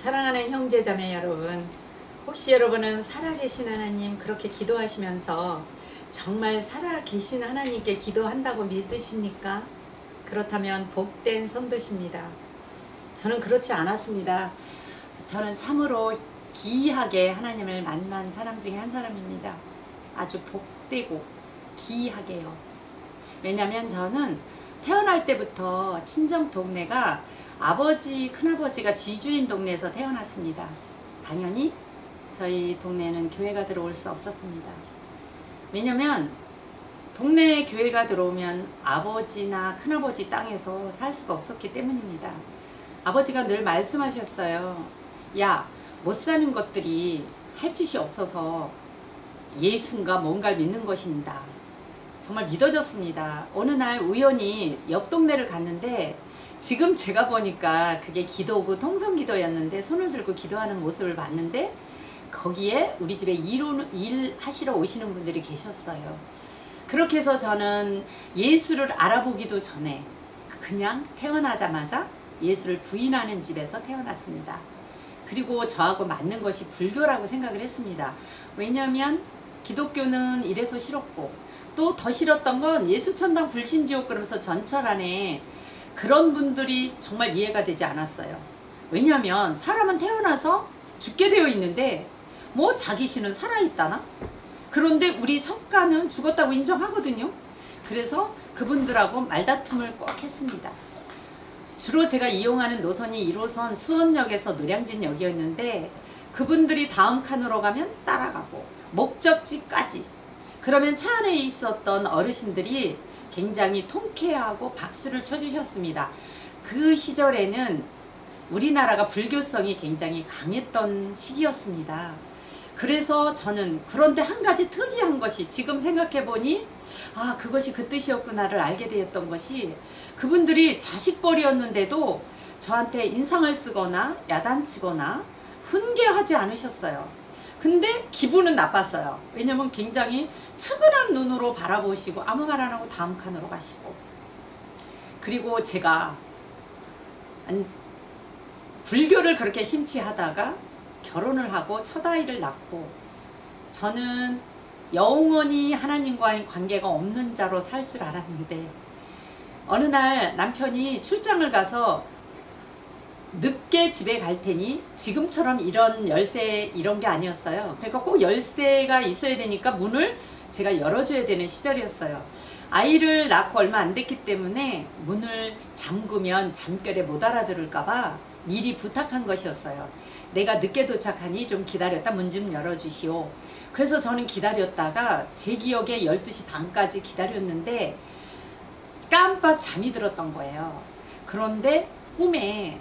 사랑하는 형제자매 여러분, 혹시 여러분은 살아계신 하나님 그렇게 기도하시면서 정말 살아계신 하나님께 기도한다고 믿으십니까? 그렇다면 복된 성도십니다. 저는 그렇지 않았습니다. 저는 참으로 기이하게 하나님을 만난 사람 중에 한 사람입니다. 아주 복되고 기이하게요. 왜냐면 저는 태어날 때부터 친정 동네가 아버지, 큰아버지가 지주인 동네에서 태어났습니다. 당연히 저희 동네에는 교회가 들어올 수 없었습니다. 왜냐면 동네에 교회가 들어오면 아버지나 큰아버지 땅에서 살 수가 없었기 때문입니다. 아버지가 늘 말씀하셨어요. 야, 못 사는 것들이 할 짓이 없어서 예수인가 뭔가를 믿는 것입니다. 정말 믿어졌습니다. 어느 날 우연히 옆 동네를 갔는데 지금 제가 보니까 그게 기도고 통성기도였는데 손을 들고 기도하는 모습을 봤는데 거기에 우리 집에 일하시러 오시는 분들이 계셨어요. 그렇게 해서 저는 예수를 알아보기도 전에 그냥 태어나자마자 예수를 부인하는 집에서 태어났습니다. 그리고 저하고 맞는 것이 불교라고 생각을 했습니다. 왜냐하면 기독교는 이래서 싫었고 또 더 싫었던 건 예수천당 불신지옥 그러면서 전철 안에 그런 분들이 정말 이해가 되지 않았어요. 왜냐하면 사람은 태어나서 죽게 되어 있는데 뭐 자기 신은 살아있다나? 그런데 우리 석가는 죽었다고 인정하거든요. 그래서 그분들하고 말다툼을 꼭 했습니다. 주로 제가 이용하는 노선이 1호선 수원역에서 노량진역이었는데 그분들이 다음 칸으로 가면 따라가고 목적지까지. 그러면 차 안에 있었던 어르신들이 굉장히 통쾌하고 박수를 쳐주셨습니다. 그 시절에는 우리나라가 불교성이 굉장히 강했던 시기였습니다. 그래서 저는 그런데 한 가지 특이한 것이 지금 생각해보니 아 그것이 그 뜻이었구나를 알게 되었던 것이 그분들이 자식벌이었는데도 저한테 인상을 쓰거나 야단치거나 훈계하지 않으셨어요. 근데 기분은 나빴어요. 왜냐면 굉장히 측은한 눈으로 바라보시고 아무 말 안 하고 다음 칸으로 가시고 그리고 제가 불교를 그렇게 심취하다가 결혼을 하고 첫 아이를 낳고 저는 영원히 하나님과의 관계가 없는 자로 살 줄 알았는데 어느 날 남편이 출장을 가서 늦게 집에 갈 테니 지금처럼 이런 열쇠 이런 게 아니었어요. 그러니까 꼭 열쇠가 있어야 되니까 문을 제가 열어줘야 되는 시절이었어요. 아이를 낳고 얼마 안 됐기 때문에 문을 잠그면 잠결에 못 알아들을까봐 미리 부탁한 것이었어요. 내가 늦게 도착하니 좀 기다렸다 문 좀 열어주시오. 그래서 저는 기다렸다가 제 기억에 12시 반까지 기다렸는데 깜빡 잠이 들었던 거예요. 그런데 꿈에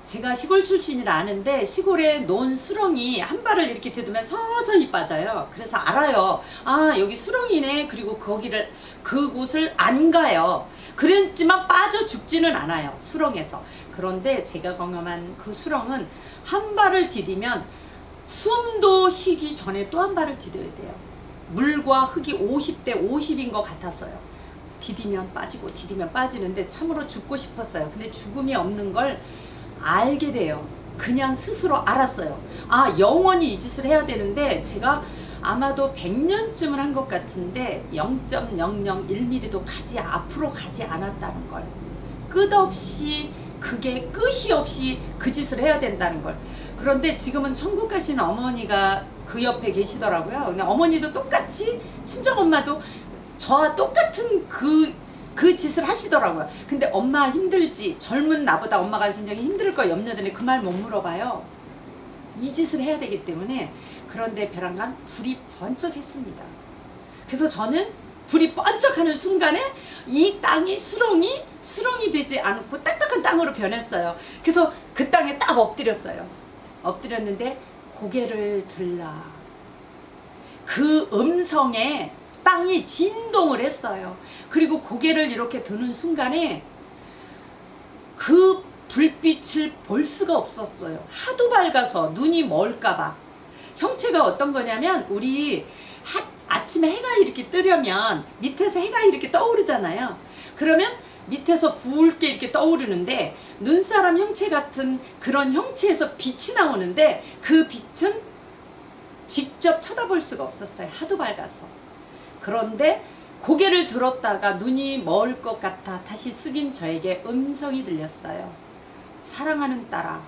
제가 시골 출신이라 아는데 시골에 놓은 수렁이 한 발을 이렇게 디디면 서서히 빠져요. 그래서 알아요. 아 여기 수렁이네. 그리고 그곳을 안 가요. 그랬지만 빠져 죽지는 않아요. 수렁에서. 그런데 제가 경험한 그 수렁은 한 발을 디디면 숨도 쉬기 전에 또 한 발을 디뎌야 돼요. 물과 흙이 50대 50인 것 같았어요. 디디면 빠지고 디디면 빠지는데 참으로 죽고 싶었어요. 근데 죽음이 없는 걸 알게 돼요. 그냥 스스로 알았어요. 아 영원히 이 짓을 해야 되는데 제가 아마도 100년쯤을 한 것 같은데 0.001mm도 앞으로 가지 않았다는 걸 끝없이 그게 끝이 없이 그 짓을 해야 된다는 걸. 그런데 지금은 천국 가시는 어머니가 그 옆에 계시더라고요. 근데 어머니도 똑같이 친정엄마도 저와 똑같은 그 짓을 하시더라고요. 근데 엄마 힘들지? 젊은 나보다 엄마가 굉장히 힘들 거 염려되네. 그 말 못 물어봐요. 이 짓을 해야 되기 때문에. 그런데 베란간 불이 번쩍했습니다. 그래서 저는 불이 번쩍하는 순간에 이 땅이 수렁이 되지 않고 딱딱한 땅으로 변했어요. 그래서 그 땅에 딱 엎드렸어요. 엎드렸는데 고개를 들라. 그 음성에 땅이 진동을 했어요. 그리고 고개를 이렇게 드는 순간에 그 불빛을 볼 수가 없었어요. 하도 밝아서 눈이 멀까봐. 형체가 어떤 거냐면 우리 아침에 해가 이렇게 뜨려면 밑에서 해가 이렇게 떠오르잖아요. 그러면 밑에서 붉게 이렇게 떠오르는데 눈사람 형체 같은 그런 형체에서 빛이 나오는데 그 빛은 직접 쳐다볼 수가 없었어요. 하도 밝아서. 그런데 고개를 들었다가 눈이 멀 것 같아 다시 숙인 저에게 음성이 들렸어요. 사랑하는 딸아,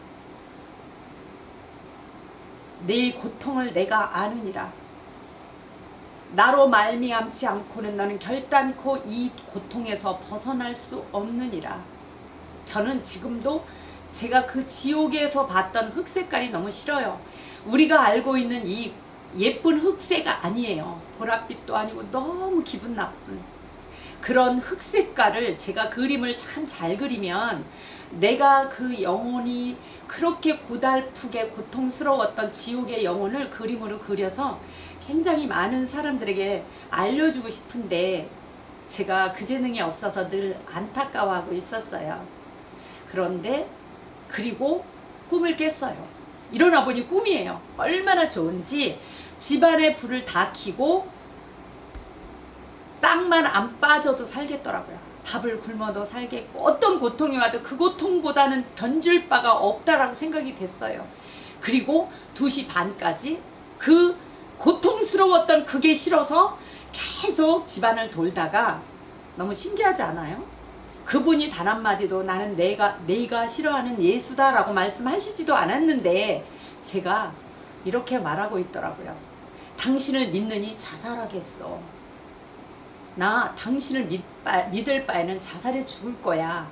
네 고통을 내가 아느니라. 나로 말미암지 않고는 너는 결단코 이 고통에서 벗어날 수 없느니라. 저는 지금도 제가 그 지옥에서 봤던 흑 색깔이 너무 싫어요. 우리가 알고 있는 이 예쁜 흑색가 아니에요. 보랏빛도 아니고 너무 기분 나쁜 그런 흑 색깔을 제가 그림을 참 잘 그리면 내가 그 영혼이 그렇게 고달프게 고통스러웠던 지옥의 영혼을 그림으로 그려서 굉장히 많은 사람들에게 알려주고 싶은데 제가 그 재능이 없어서 늘 안타까워하고 있었어요. 그런데 그리고 꿈을 깼어요. 일어나 보니 꿈이에요. 얼마나 좋은지 집안의 불을 다 켜고 땅만 안 빠져도 살겠더라고요. 밥을 굶어도 살겠고 어떤 고통이 와도 그 고통보다는 견줄 바가 없다라고 생각이 됐어요. 그리고 2시 반까지 그 고통스러웠던 그게 싫어서 계속 집안을 돌다가 너무 신기하지 않아요? 그분이 단 한마디도 나는 내가 싫어하는 예수다라고 말씀하시지도 않았는데 제가 이렇게 말하고 있더라고요. 당신을 믿느니 자살하겠어. 나 당신을 믿을 바에는 자살해 죽을 거야.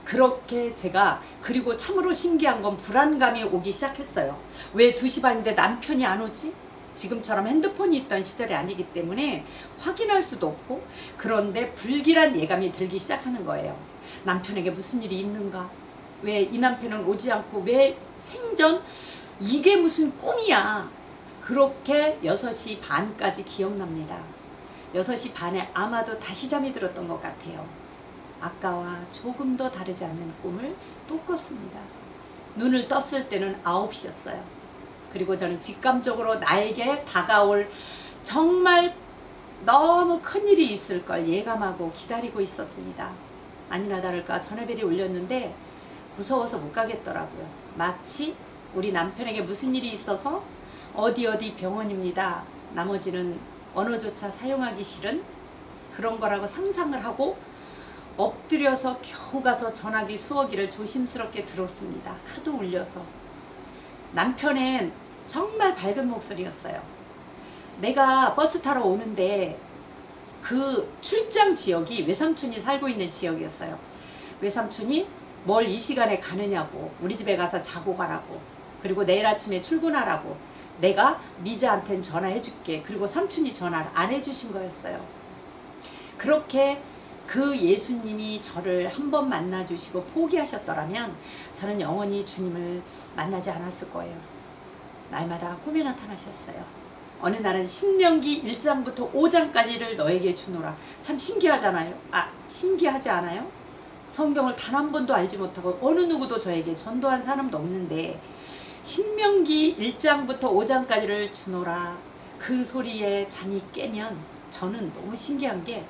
그렇게 제가 그리고 참으로 신기한 건 불안감이 오기 시작했어요. 왜 2시 반인데 남편이 안 오지? 지금처럼 핸드폰이 있던 시절이 아니기 때문에 확인할 수도 없고 그런데 불길한 예감이 들기 시작하는 거예요. 남편에게 무슨 일이 있는가? 왜 이 남편은 오지 않고 왜 생전 이게 무슨 꿈이야? 그렇게 6시 반까지 기억납니다. 6시 반에 아마도 다시 잠이 들었던 것 같아요. 아까와 조금도 다르지 않는 꿈을 또 꿨습니다. 눈을 떴을 때는 9시였어요. 그리고 저는 직감적으로 나에게 다가올 정말 너무 큰일이 있을 걸 예감하고 기다리고 있었습니다. 아니나 다를까 전화벨이 울렸는데 무서워서 못 가겠더라고요. 마치 우리 남편에게 무슨 일이 있어서 어디 병원입니다. 나머지는 언어조차 사용하기 싫은 그런 거라고 상상을 하고 엎드려서 겨우 가서 전화기 수화기를 조심스럽게 들었습니다. 하도 울려서. 남편은 정말 밝은 목소리였어요. 내가 버스 타러 오는데 그 출장 지역이 외삼촌이 살고 있는 지역이었어요. 외삼촌이 뭘 이 시간에 가느냐고 우리 집에 가서 자고 가라고 그리고 내일 아침에 출근하라고 내가 미자한테는 전화해 줄게. 그리고 삼촌이 전화를 안 해주신 거였어요. 그렇게 그 예수님이 저를 한번 만나주시고 포기하셨더라면 저는 영원히 주님을 만나지 않았을 거예요. 날마다 꿈에 나타나셨어요. 어느 날은 신명기 1장부터 5장까지를 너에게 주노라. 참 신기하잖아요. 신기하지 않아요? 성경을 단 한 번도 알지 못하고 어느 누구도 저에게 전도한 사람도 없는데 신명기 1장부터 5장까지를 주노라. 그 소리에 잠이 깨면 저는 너무 신기한 게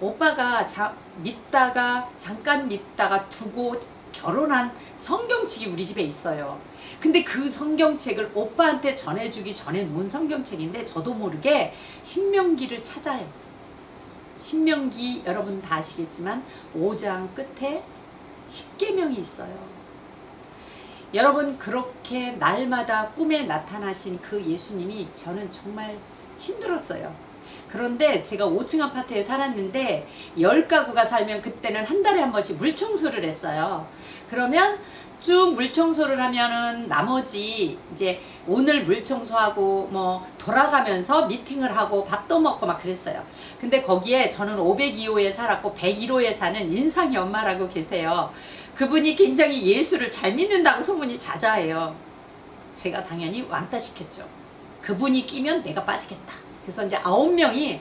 오빠가 잠깐 믿다가 두고 결혼한 성경책이 우리 집에 있어요. 근데 그 성경책을 오빠한테 전해주기 전에 놓은 성경책인데 저도 모르게 신명기를 찾아요. 신명기 여러분 다 아시겠지만 5장 끝에 10계명이 있어요. 여러분 그렇게 날마다 꿈에 나타나신 그 예수님이 저는 정말 힘들었어요. 그런데 제가 5층 아파트에 살았는데 10가구가 살면 그때는 한 달에 한 번씩 물청소를 했어요. 그러면 쭉 물청소를 하면은 나머지 이제 오늘 물청소하고 뭐 돌아가면서 미팅을 하고 밥도 먹고 막 그랬어요. 근데 거기에 저는 502호에 살았고 101호에 사는 인상이 엄마라고 계세요. 그분이 굉장히 예수를 잘 믿는다고 소문이 자자해요. 제가 당연히 왕따 시켰죠. 그분이 끼면 내가 빠지겠다. 그래서 이제 9명이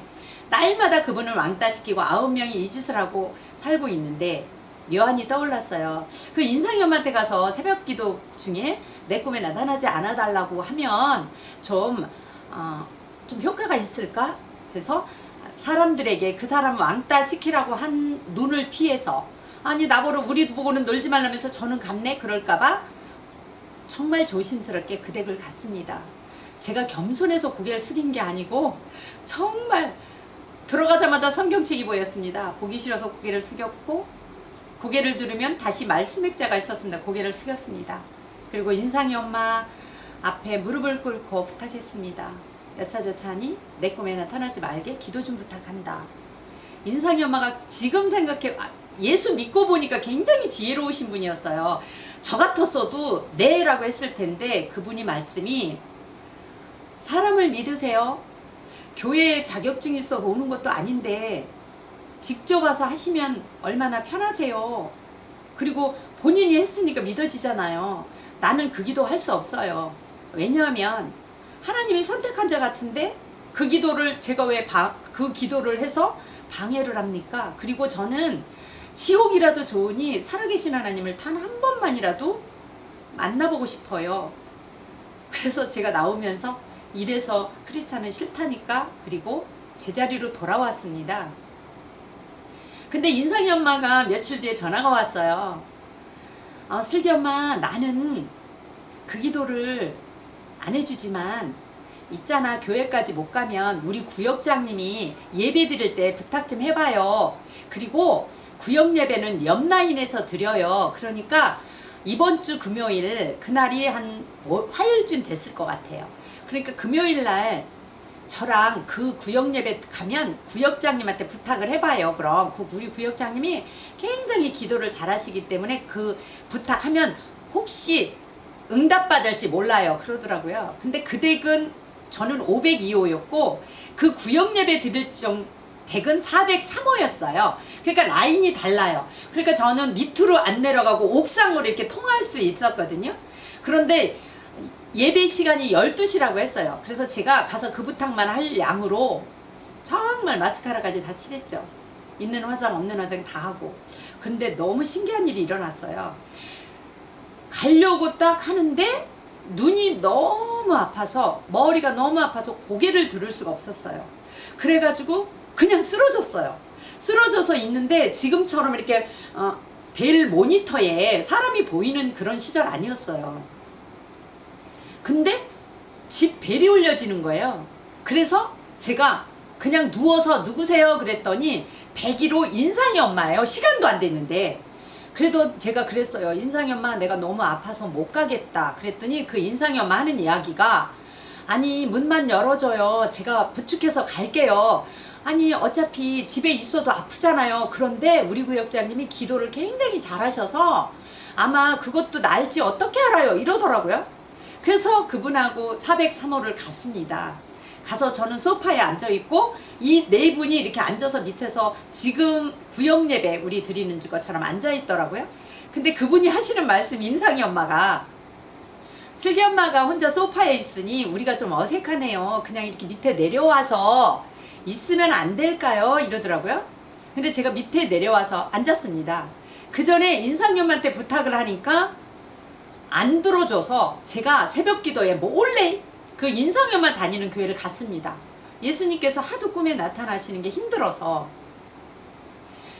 날마다 그분을 왕따시키고 9명이 이 짓을 하고 살고 있는데 묘안이 떠올랐어요. 그 인상이 엄마한테 가서 새벽 기도 중에 내 꿈에 나타나지 않아 달라고 하면 좀 효과가 있을까? 그래서 사람들에게 그 사람 왕따 시키라고 한 눈을 피해서 아니 나보고 우리 보고는 놀지 말라면서 저는 갔네 그럴까봐 정말 조심스럽게 그 댁을 갔습니다. 제가 겸손해서 고개를 숙인 게 아니고 정말 들어가자마자 성경책이 보였습니다. 보기 싫어서 고개를 숙였고 고개를 들으면 다시 말씀 액자가 있었습니다. 고개를 숙였습니다. 그리고 인상이 엄마 앞에 무릎을 꿇고 부탁했습니다. 여차저차하니 내 꿈에 나타나지 말게 기도 좀 부탁한다. 인상이 엄마가 지금 생각해 예수 믿고 보니까 굉장히 지혜로우신 분이었어요. 저 같았어도 네 라고 했을 텐데 그분이 말씀이 사람을 믿으세요. 교회에 자격증 있어 오는 것도 아닌데 직접 와서 하시면 얼마나 편하세요. 그리고 본인이 했으니까 믿어지잖아요. 나는 그 기도 할 수 없어요. 왜냐하면 하나님이 선택한 자 같은데 그 기도를 제가 왜 그 기도를 해서 방해를 합니까? 그리고 저는 지옥이라도 좋으니 살아계신 하나님을 단 한 번만이라도 만나보고 싶어요. 그래서 제가 나오면서 이래서 크리스찬은 싫다니까 그리고 제자리로 돌아왔습니다. 근데 인상이 엄마가 며칠 뒤에 전화가 왔어요. 슬기 엄마 나는 그 기도를 안 해주지만 있잖아 교회까지 못 가면 우리 구역장님이 예배 드릴 때 부탁 좀 해봐요. 그리고 구역 예배는 옆 라인에서 드려요. 그러니까 이번 주 금요일 그날이 한 화요일쯤 됐을 것 같아요. 그러니까 금요일 날 저랑 그 구역 예배 가면 구역장님한테 부탁을 해봐요. 그럼 우리 구역장님이 굉장히 기도를 잘하시기 때문에 그 부탁하면 혹시 응답받을지 몰라요. 그러더라고요. 근데 그 댁은 저는 502호였고 그 구역 예배 드릴 댁은 403호였어요. 그러니까 라인이 달라요. 그러니까 저는 밑으로 안 내려가고 옥상으로 이렇게 통할 수 있었거든요. 그런데 예배 시간이 12시라고 했어요. 그래서 제가 가서 그 부탁만 할 양으로 정말 마스카라까지 다 칠했죠. 있는 화장 없는 화장 다 하고. 근데 너무 신기한 일이 일어났어요. 가려고 딱 하는데 눈이 너무 아파서 머리가 너무 아파서 고개를 들을 수가 없었어요. 그래가지고 그냥 쓰러졌어요. 쓰러져서 있는데 지금처럼 이렇게 벨 모니터에 사람이 보이는 그런 시절 아니었어요. 근데 집 벨이 울려지는 거예요. 그래서 제가 그냥 누워서 누구세요? 그랬더니 101호 인상이 엄마예요. 시간도 안 됐는데. 그래도 제가 그랬어요. 인상이 엄마 내가 너무 아파서 못 가겠다. 그랬더니 그 인상이 엄마 하는 이야기가 아니 문만 열어줘요. 제가 부축해서 갈게요. 아니 어차피 집에 있어도 아프잖아요. 그런데 우리 구역장님이 기도를 굉장히 잘하셔서 아마 그것도 나을지 어떻게 알아요? 이러더라고요. 그래서 그분하고 403호를 갔습니다. 가서 저는 소파에 앉아있고 이 네 분이 이렇게 앉아서 밑에서 지금 구역예배 우리 드리는 것처럼 앉아있더라고요. 근데 그분이 하시는 말씀 인상이 엄마가 슬기 엄마가 혼자 소파에 있으니 우리가 좀 어색하네요. 그냥 이렇게 밑에 내려와서 있으면 안 될까요? 이러더라고요. 근데 제가 밑에 내려와서 앉았습니다. 그 전에 인상이 엄마한테 부탁을 하니까 안 들어줘서 제가 새벽 기도에 몰래 그 인상이 엄마 다니는 교회를 갔습니다. 예수님께서 하도 꿈에 나타나시는 게 힘들어서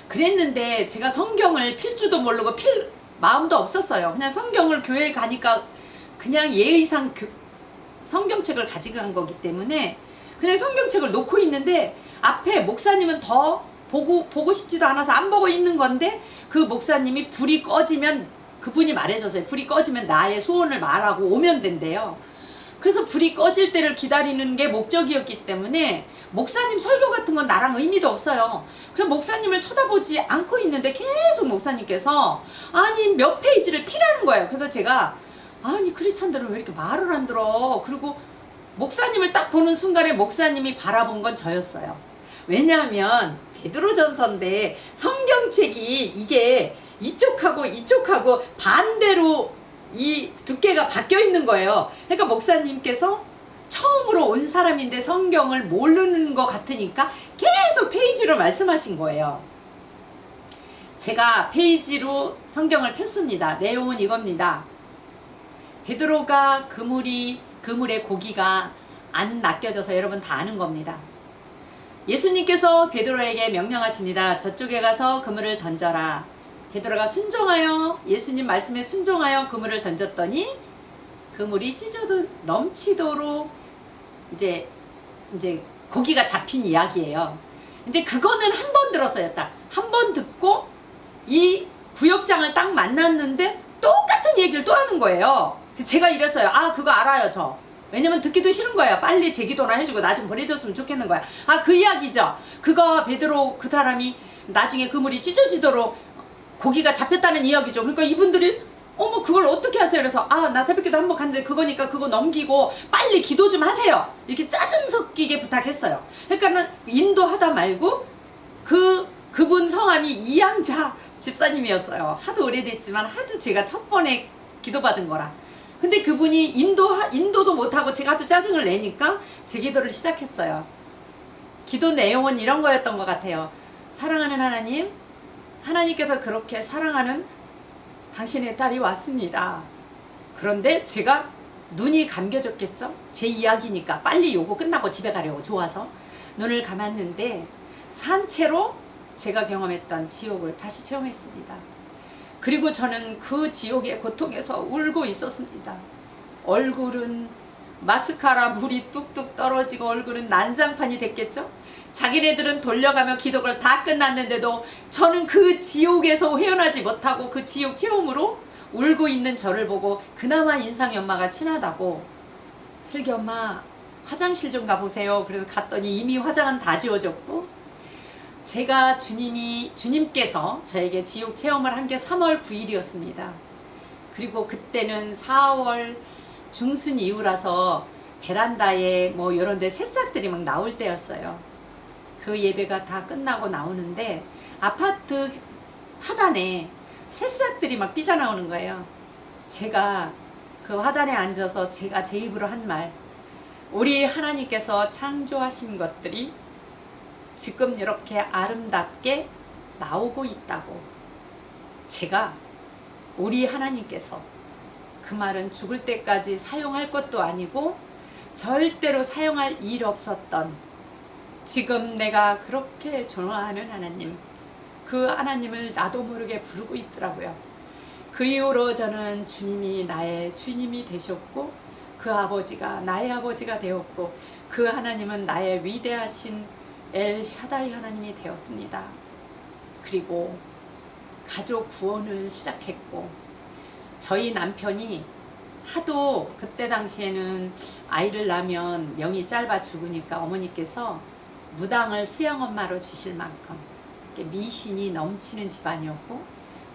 그랬는데 제가 성경을 필 줄도 모르고 필 마음도 없었어요. 그냥 성경을 교회에 가니까 그냥 예의상 성경책을 가지고 간 거기 때문에 그냥 성경책을 놓고 있는데 앞에 목사님은 더 보고 싶지도 않아서 안 보고 있는 건데 그 목사님이 불이 꺼지면 그분이 말해줬어요. 불이 꺼지면 나의 소원을 말하고 오면 된대요. 그래서 불이 꺼질 때를 기다리는 게 목적이었기 때문에 목사님 설교 같은 건 나랑 의미도 없어요. 그럼 목사님을 쳐다보지 않고 있는데 계속 목사님께서 아니 몇 페이지를 피라는 거예요. 그래서 제가 아니 크리스찬들은 왜 이렇게 말을 안 들어. 그리고 목사님을 딱 보는 순간에 목사님이 바라본 건 저였어요. 왜냐하면 베드로전서인데 성경책이 이게 이쪽하고 반대로 이 두께가 바뀌어 있는 거예요. 그러니까 목사님께서 처음으로 온 사람인데 성경을 모르는 것 같으니까 계속 페이지로 말씀하신 거예요. 제가 페이지로 성경을 폈습니다. 내용은 이겁니다. 베드로가 그물에 고기가 안 낚여져서 여러분 다 아는 겁니다. 예수님께서 베드로에게 명령하십니다. 저쪽에 가서 그물을 던져라. 베드로가 순종하여 예수님 말씀에 순종하여 그물을 던졌더니 그물이 찢어도 넘치도록 이제 고기가 잡힌 이야기예요. 이제 그거는 한 번 들었어요. 딱 한 번 듣고 이 구역장을 딱 만났는데 똑같은 얘기를 또 하는 거예요. 제가 이랬어요. 아, 그거 알아요, 저. 왜냐면 듣기도 싫은 거예요. 빨리 제기도나 해주고 나 좀 보내줬으면 좋겠는 거야. 아, 그 이야기죠. 그거 베드로 그 사람이 나중에 그물이 찢어지도록 고기가 잡혔다는 이야기죠. 그러니까 이분들이 어머, 그걸 어떻게 하세요? 그래서 아, 나 새벽기도 한번 갔는데 그거니까 그거 넘기고 빨리 기도 좀 하세요. 이렇게 짜증 섞이게 부탁했어요. 그러니까는 인도하다 말고 그분 성함이 이양자 집사님이었어요. 하도 오래됐지만 하도 제가 첫 번에 기도받은 거라. 근데 그분이 인도도 못하고 제가 또 짜증을 내니까 제 기도를 시작했어요. 기도 내용은 이런 거였던 것 같아요. 사랑하는 하나님, 하나님께서 그렇게 사랑하는 당신의 딸이 왔습니다. 그런데 제가 눈이 감겨졌겠죠? 제 이야기니까 빨리 요거 끝나고 집에 가려고 좋아서 눈을 감았는데 산채로 제가 경험했던 지옥을 다시 체험했습니다. 그리고 저는 그 지옥의 고통에서 울고 있었습니다. 얼굴은 마스카라 물이 뚝뚝 떨어지고 얼굴은 난장판이 됐겠죠? 자기네들은 돌려가며 기도가 다 끝났는데도 저는 그 지옥에서 헤어나지 못하고 그 지옥 체험으로 울고 있는 저를 보고 그나마 인상이 엄마가 친하다고 슬기 엄마 화장실 좀 가보세요. 그래서 갔더니 이미 화장은 다 지워졌고 제가 주님께서 저에게 지옥 체험을 한 게 3월 9일이었습니다. 그리고 그때는 4월 중순 이후라서 베란다에 뭐 이런 데 새싹들이 막 나올 때였어요. 그 예배가 다 끝나고 나오는데 아파트 하단에 새싹들이 막 삐져나오는 거예요. 제가 그 하단에 앉아서 제가 제 입으로 한 말, 우리 하나님께서 창조하신 것들이 지금 이렇게 아름답게 나오고 있다고. 제가 우리 하나님께서 그 말은 죽을 때까지 사용할 것도 아니고 절대로 사용할 일 없었던 지금 내가 그렇게 좋아하는 하나님, 그 하나님을 나도 모르게 부르고 있더라고요. 그 이후로 저는 주님이 나의 주님이 되셨고 그 아버지가 나의 아버지가 되었고 그 하나님은 나의 위대하신 엘 샤다이 하나님이 되었습니다. 그리고 가족 구원을 시작했고 저희 남편이 하도 그때 당시에는 아이를 낳으면 명이 짧아 죽으니까 어머니께서 무당을 수양엄마로 주실 만큼 미신이 넘치는 집안이었고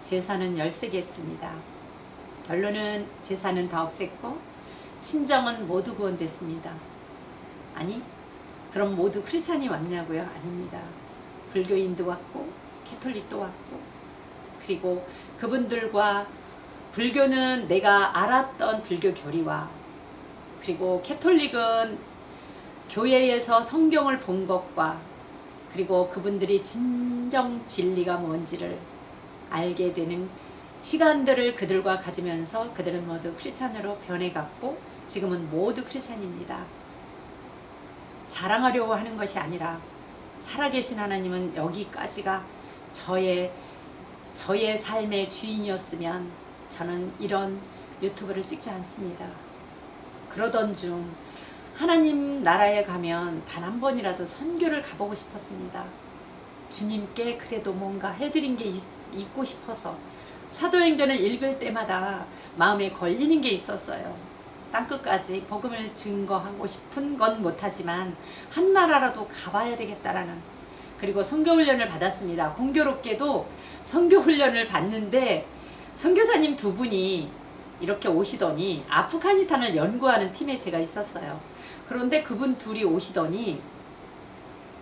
제사는 13개 했습니다. 결론은 제사는 다 없앴고 친정은 모두 구원됐습니다. 아니, 그럼 모두 크리스찬이 왔냐고요? 아닙니다. 불교인도 왔고 캐톨릭도 왔고 그리고 그분들과 불교는 내가 알았던 불교 교리와 그리고 캐톨릭은 교회에서 성경을 본 것과 그리고 그분들이 진정 진리가 뭔지를 알게 되는 시간들을 그들과 가지면서 그들은 모두 크리스찬으로 변해갔고 지금은 모두 크리스찬입니다. 자랑하려고 하는 것이 아니라 살아계신 하나님은 여기까지가 저의 삶의 주인이었으면 저는 이런 유튜브를 찍지 않습니다. 그러던 중 하나님 나라에 가면 단 한 번이라도 선교를 가보고 싶었습니다. 주님께 그래도 뭔가 해드린 게 있고 싶어서 사도행전을 읽을 때마다 마음에 걸리는 게 있었어요. 땅끝까지 복음을 증거하고 싶은 건 못하지만 한 나라라도 가봐야 되겠다라는. 그리고 선교훈련을 받았습니다. 공교롭게도 선교훈련을 받는데 선교사님 두 분이 이렇게 오시더니 아프가니스탄을 연구하는 팀에 제가 있었어요. 그런데 그분 둘이 오시더니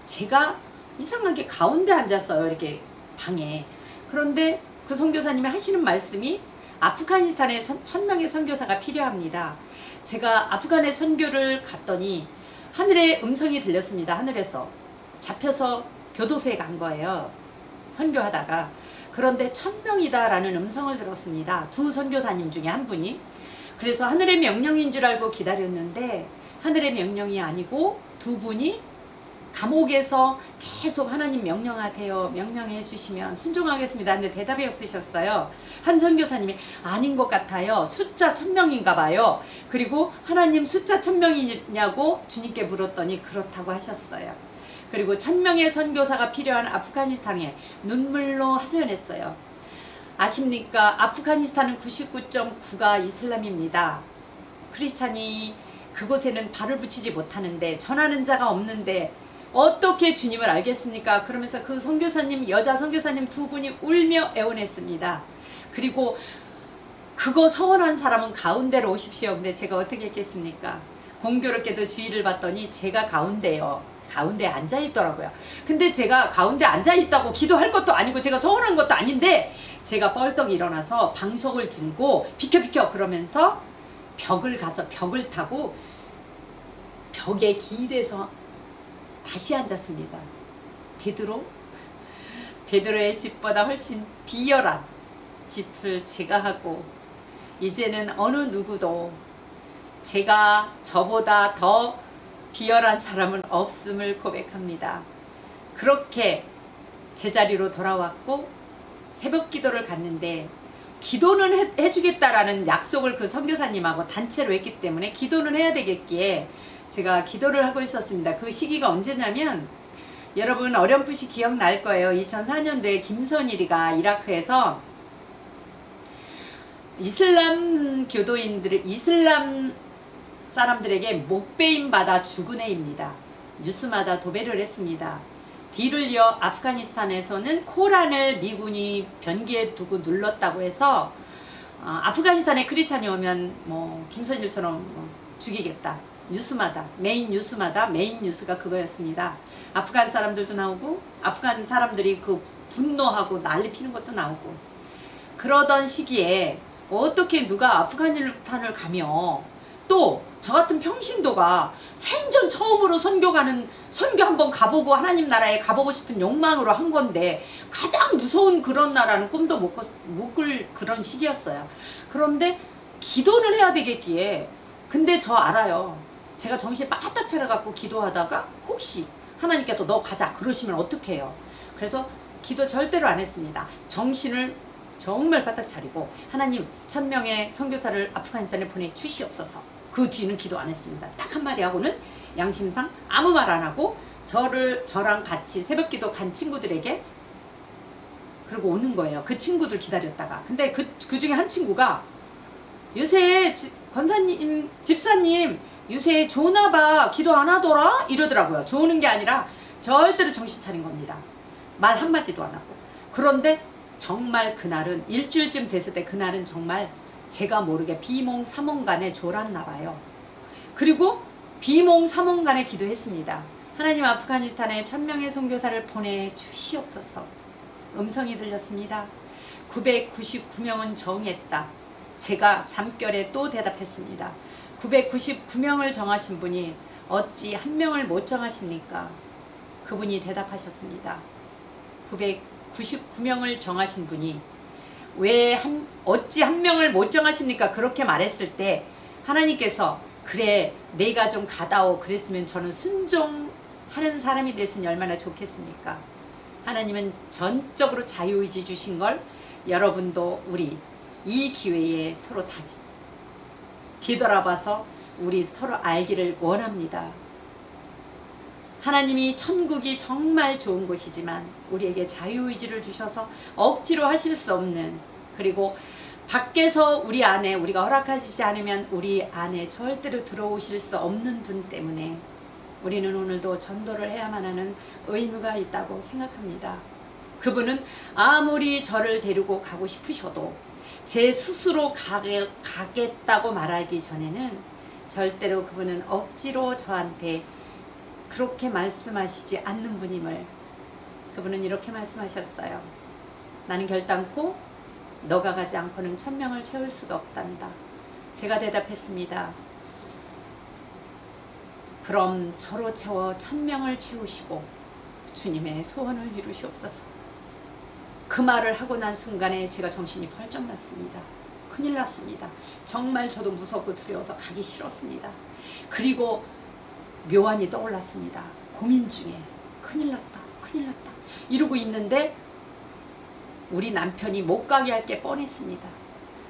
제가 이상하게 가운데 앉았어요. 이렇게 방에. 그런데 그 선교사님이 하시는 말씀이 아프가니스탄에 1000명의 선교사가 필요합니다. 제가 아프간에 선교를 갔더니 하늘의 음성이 들렸습니다. 하늘에서 잡혀서 교도소에 간 거예요. 선교하다가. 그런데 1000명이다 라는 음성을 들었습니다. 두 선교사님 중에 한 분이. 그래서 하늘의 명령인 줄 알고 기다렸는데 하늘의 명령이 아니고 두 분이 감옥에서 계속 하나님 명령하세요. 명령해 주시면 순종하겠습니다. 근데 대답이 없으셨어요. 한 선교사님이 아닌 것 같아요. 숫자 1000명인가 봐요. 그리고 하나님 숫자 1000명이냐고 주님께 물었더니 그렇다고 하셨어요. 그리고 1000명의 선교사가 필요한 아프가니스탄에 눈물로 하소연했어요. 아십니까? 아프가니스탄은 99.9가 이슬람입니다. 크리스찬이 그곳에는 발을 붙이지 못하는데 전하는 자가 없는데 어떻게 주님을 알겠습니까? 그러면서 그 선교사님, 여자 선교사님 두 분이 울며 애원했습니다. 그리고 그거 서원한 사람은 가운데로 오십시오. 근데 제가 어떻게 했겠습니까? 공교롭게도 주의를 봤더니 제가 가운데에 앉아 있더라고요. 근데 제가 가운데 앉아 있다고 기도할 것도 아니고 제가 서운한 것도 아닌데 제가 뻘떡 일어나서 방석을 들고 비켜 그러면서 벽을 가서 벽을 타고 벽에 기대서 다시 앉았습니다. 베드로의 집보다 훨씬 비열한 짓을 제가 하고 이제는 어느 누구도 제가 저보다 더 비열한 사람은 없음을 고백합니다. 그렇게 제자리로 돌아왔고 새벽 기도를 갔는데 기도는 해주겠다라는 약속을 그 선교사님하고 단체로 했기 때문에 기도는 해야 되겠기에 제가 기도를 하고 있었습니다. 그 시기가 언제냐면 여러분 어렴풋이 기억날 거예요. 2004년도에 김선일이가 이라크에서 이슬람 사람들에게 목베임 받아 죽은 해입니다. 뉴스마다 도배를 했습니다. 뒤를 이어 아프가니스탄에서는 코란을 미군이 변기에 두고 눌렀다고 해서 아프가니스탄에 크리스찬이 오면 김선일처럼 죽이겠다. 메인 뉴스가 그거였습니다. 아프간 사람들도 나오고 아프간 사람들이 그 분노하고 난리 피는 것도 나오고 그러던 시기에 어떻게 누가 아프가니스탄을 가며 또 저 같은 평신도가 생전 처음으로 선교 한번 가보고 하나님 나라에 가보고 싶은 욕망으로 한 건데 가장 무서운 그런 나라는 꿈도 못 꿀 그런 시기였어요. 그런데 기도는 해야 되겠기에 근데 저 알아요. 제가 정신 바짝 차려갖고 기도하다가 혹시 하나님께서 너 가자 그러시면 어떡해요. 그래서 기도 절대로 안 했습니다. 정신을 정말 바짝 차리고 하나님 1000명의 선교사를 아프가니스탄에 보내주시옵소서. 그 뒤는 기도 안 했습니다. 딱 한마디 하고는 양심상 아무 말 안 하고 저랑 같이 새벽 기도 간 친구들에게 그러고 오는 거예요. 그 친구들 기다렸다가. 근데 그 중에 한 친구가 요새 권사님, 집사님 요새 좋으나봐 기도 안 하더라? 이러더라고요. 좋은 게 아니라 절대로 정신 차린 겁니다. 말 한마디도 안 하고. 그런데 정말 그날은 일주일쯤 됐을 때 그날은 정말 제가 모르게 비몽사몽간에 졸았나 봐요. 그리고 비몽사몽간에 기도했습니다. 하나님 아프가니스탄에 1000명의 선교사를 보내주시옵소서. 음성이 들렸습니다. 999명은 정했다. 제가 잠결에 또 대답했습니다. 999명을 정하신 분이 어찌 한 명을 못 정하십니까? 그분이 대답하셨습니다. 999명을 정하신 분이 어찌 한 명을 못 정하십니까? 그렇게 말했을 때 하나님께서 그래 내가 좀 가다오 그랬으면 저는 순종하는 사람이 됐으니 얼마나 좋겠습니까? 하나님은 전적으로 자유의지 주신 걸 여러분도 우리 이 기회에 서로 뒤돌아봐서 우리 서로 알기를 원합니다. 하나님이 천국이 정말 좋은 곳이지만 우리에게 자유의지를 주셔서 억지로 하실 수 없는 그리고 밖에서 우리 안에 우리가 허락하시지 않으면 우리 안에 절대로 들어오실 수 없는 분 때문에 우리는 오늘도 전도를 해야만 하는 의무가 있다고 생각합니다. 그분은 아무리 저를 데리고 가고 싶으셔도 제 스스로 가겠다고 말하기 전에는 절대로 그분은 억지로 저한테 그렇게 말씀하시지 않는 분임을 그분은 이렇게 말씀하셨어요. 나는 결단코 너가 가지 않고는 1000명을 채울 수가 없단다. 제가 대답했습니다. 그럼 저로 채워 1000명을 채우시고 주님의 소원을 이루시옵소서. 그 말을 하고 난 순간에 제가 정신이 벌쩍 났습니다. 큰일 났습니다. 정말 저도 무섭고 두려워서 가기 싫었습니다. 그리고 묘안이 떠올랐습니다. 고민 중에 큰일 났다 이러고 있는데 우리 남편이 못 가게 할 게 뻔했습니다.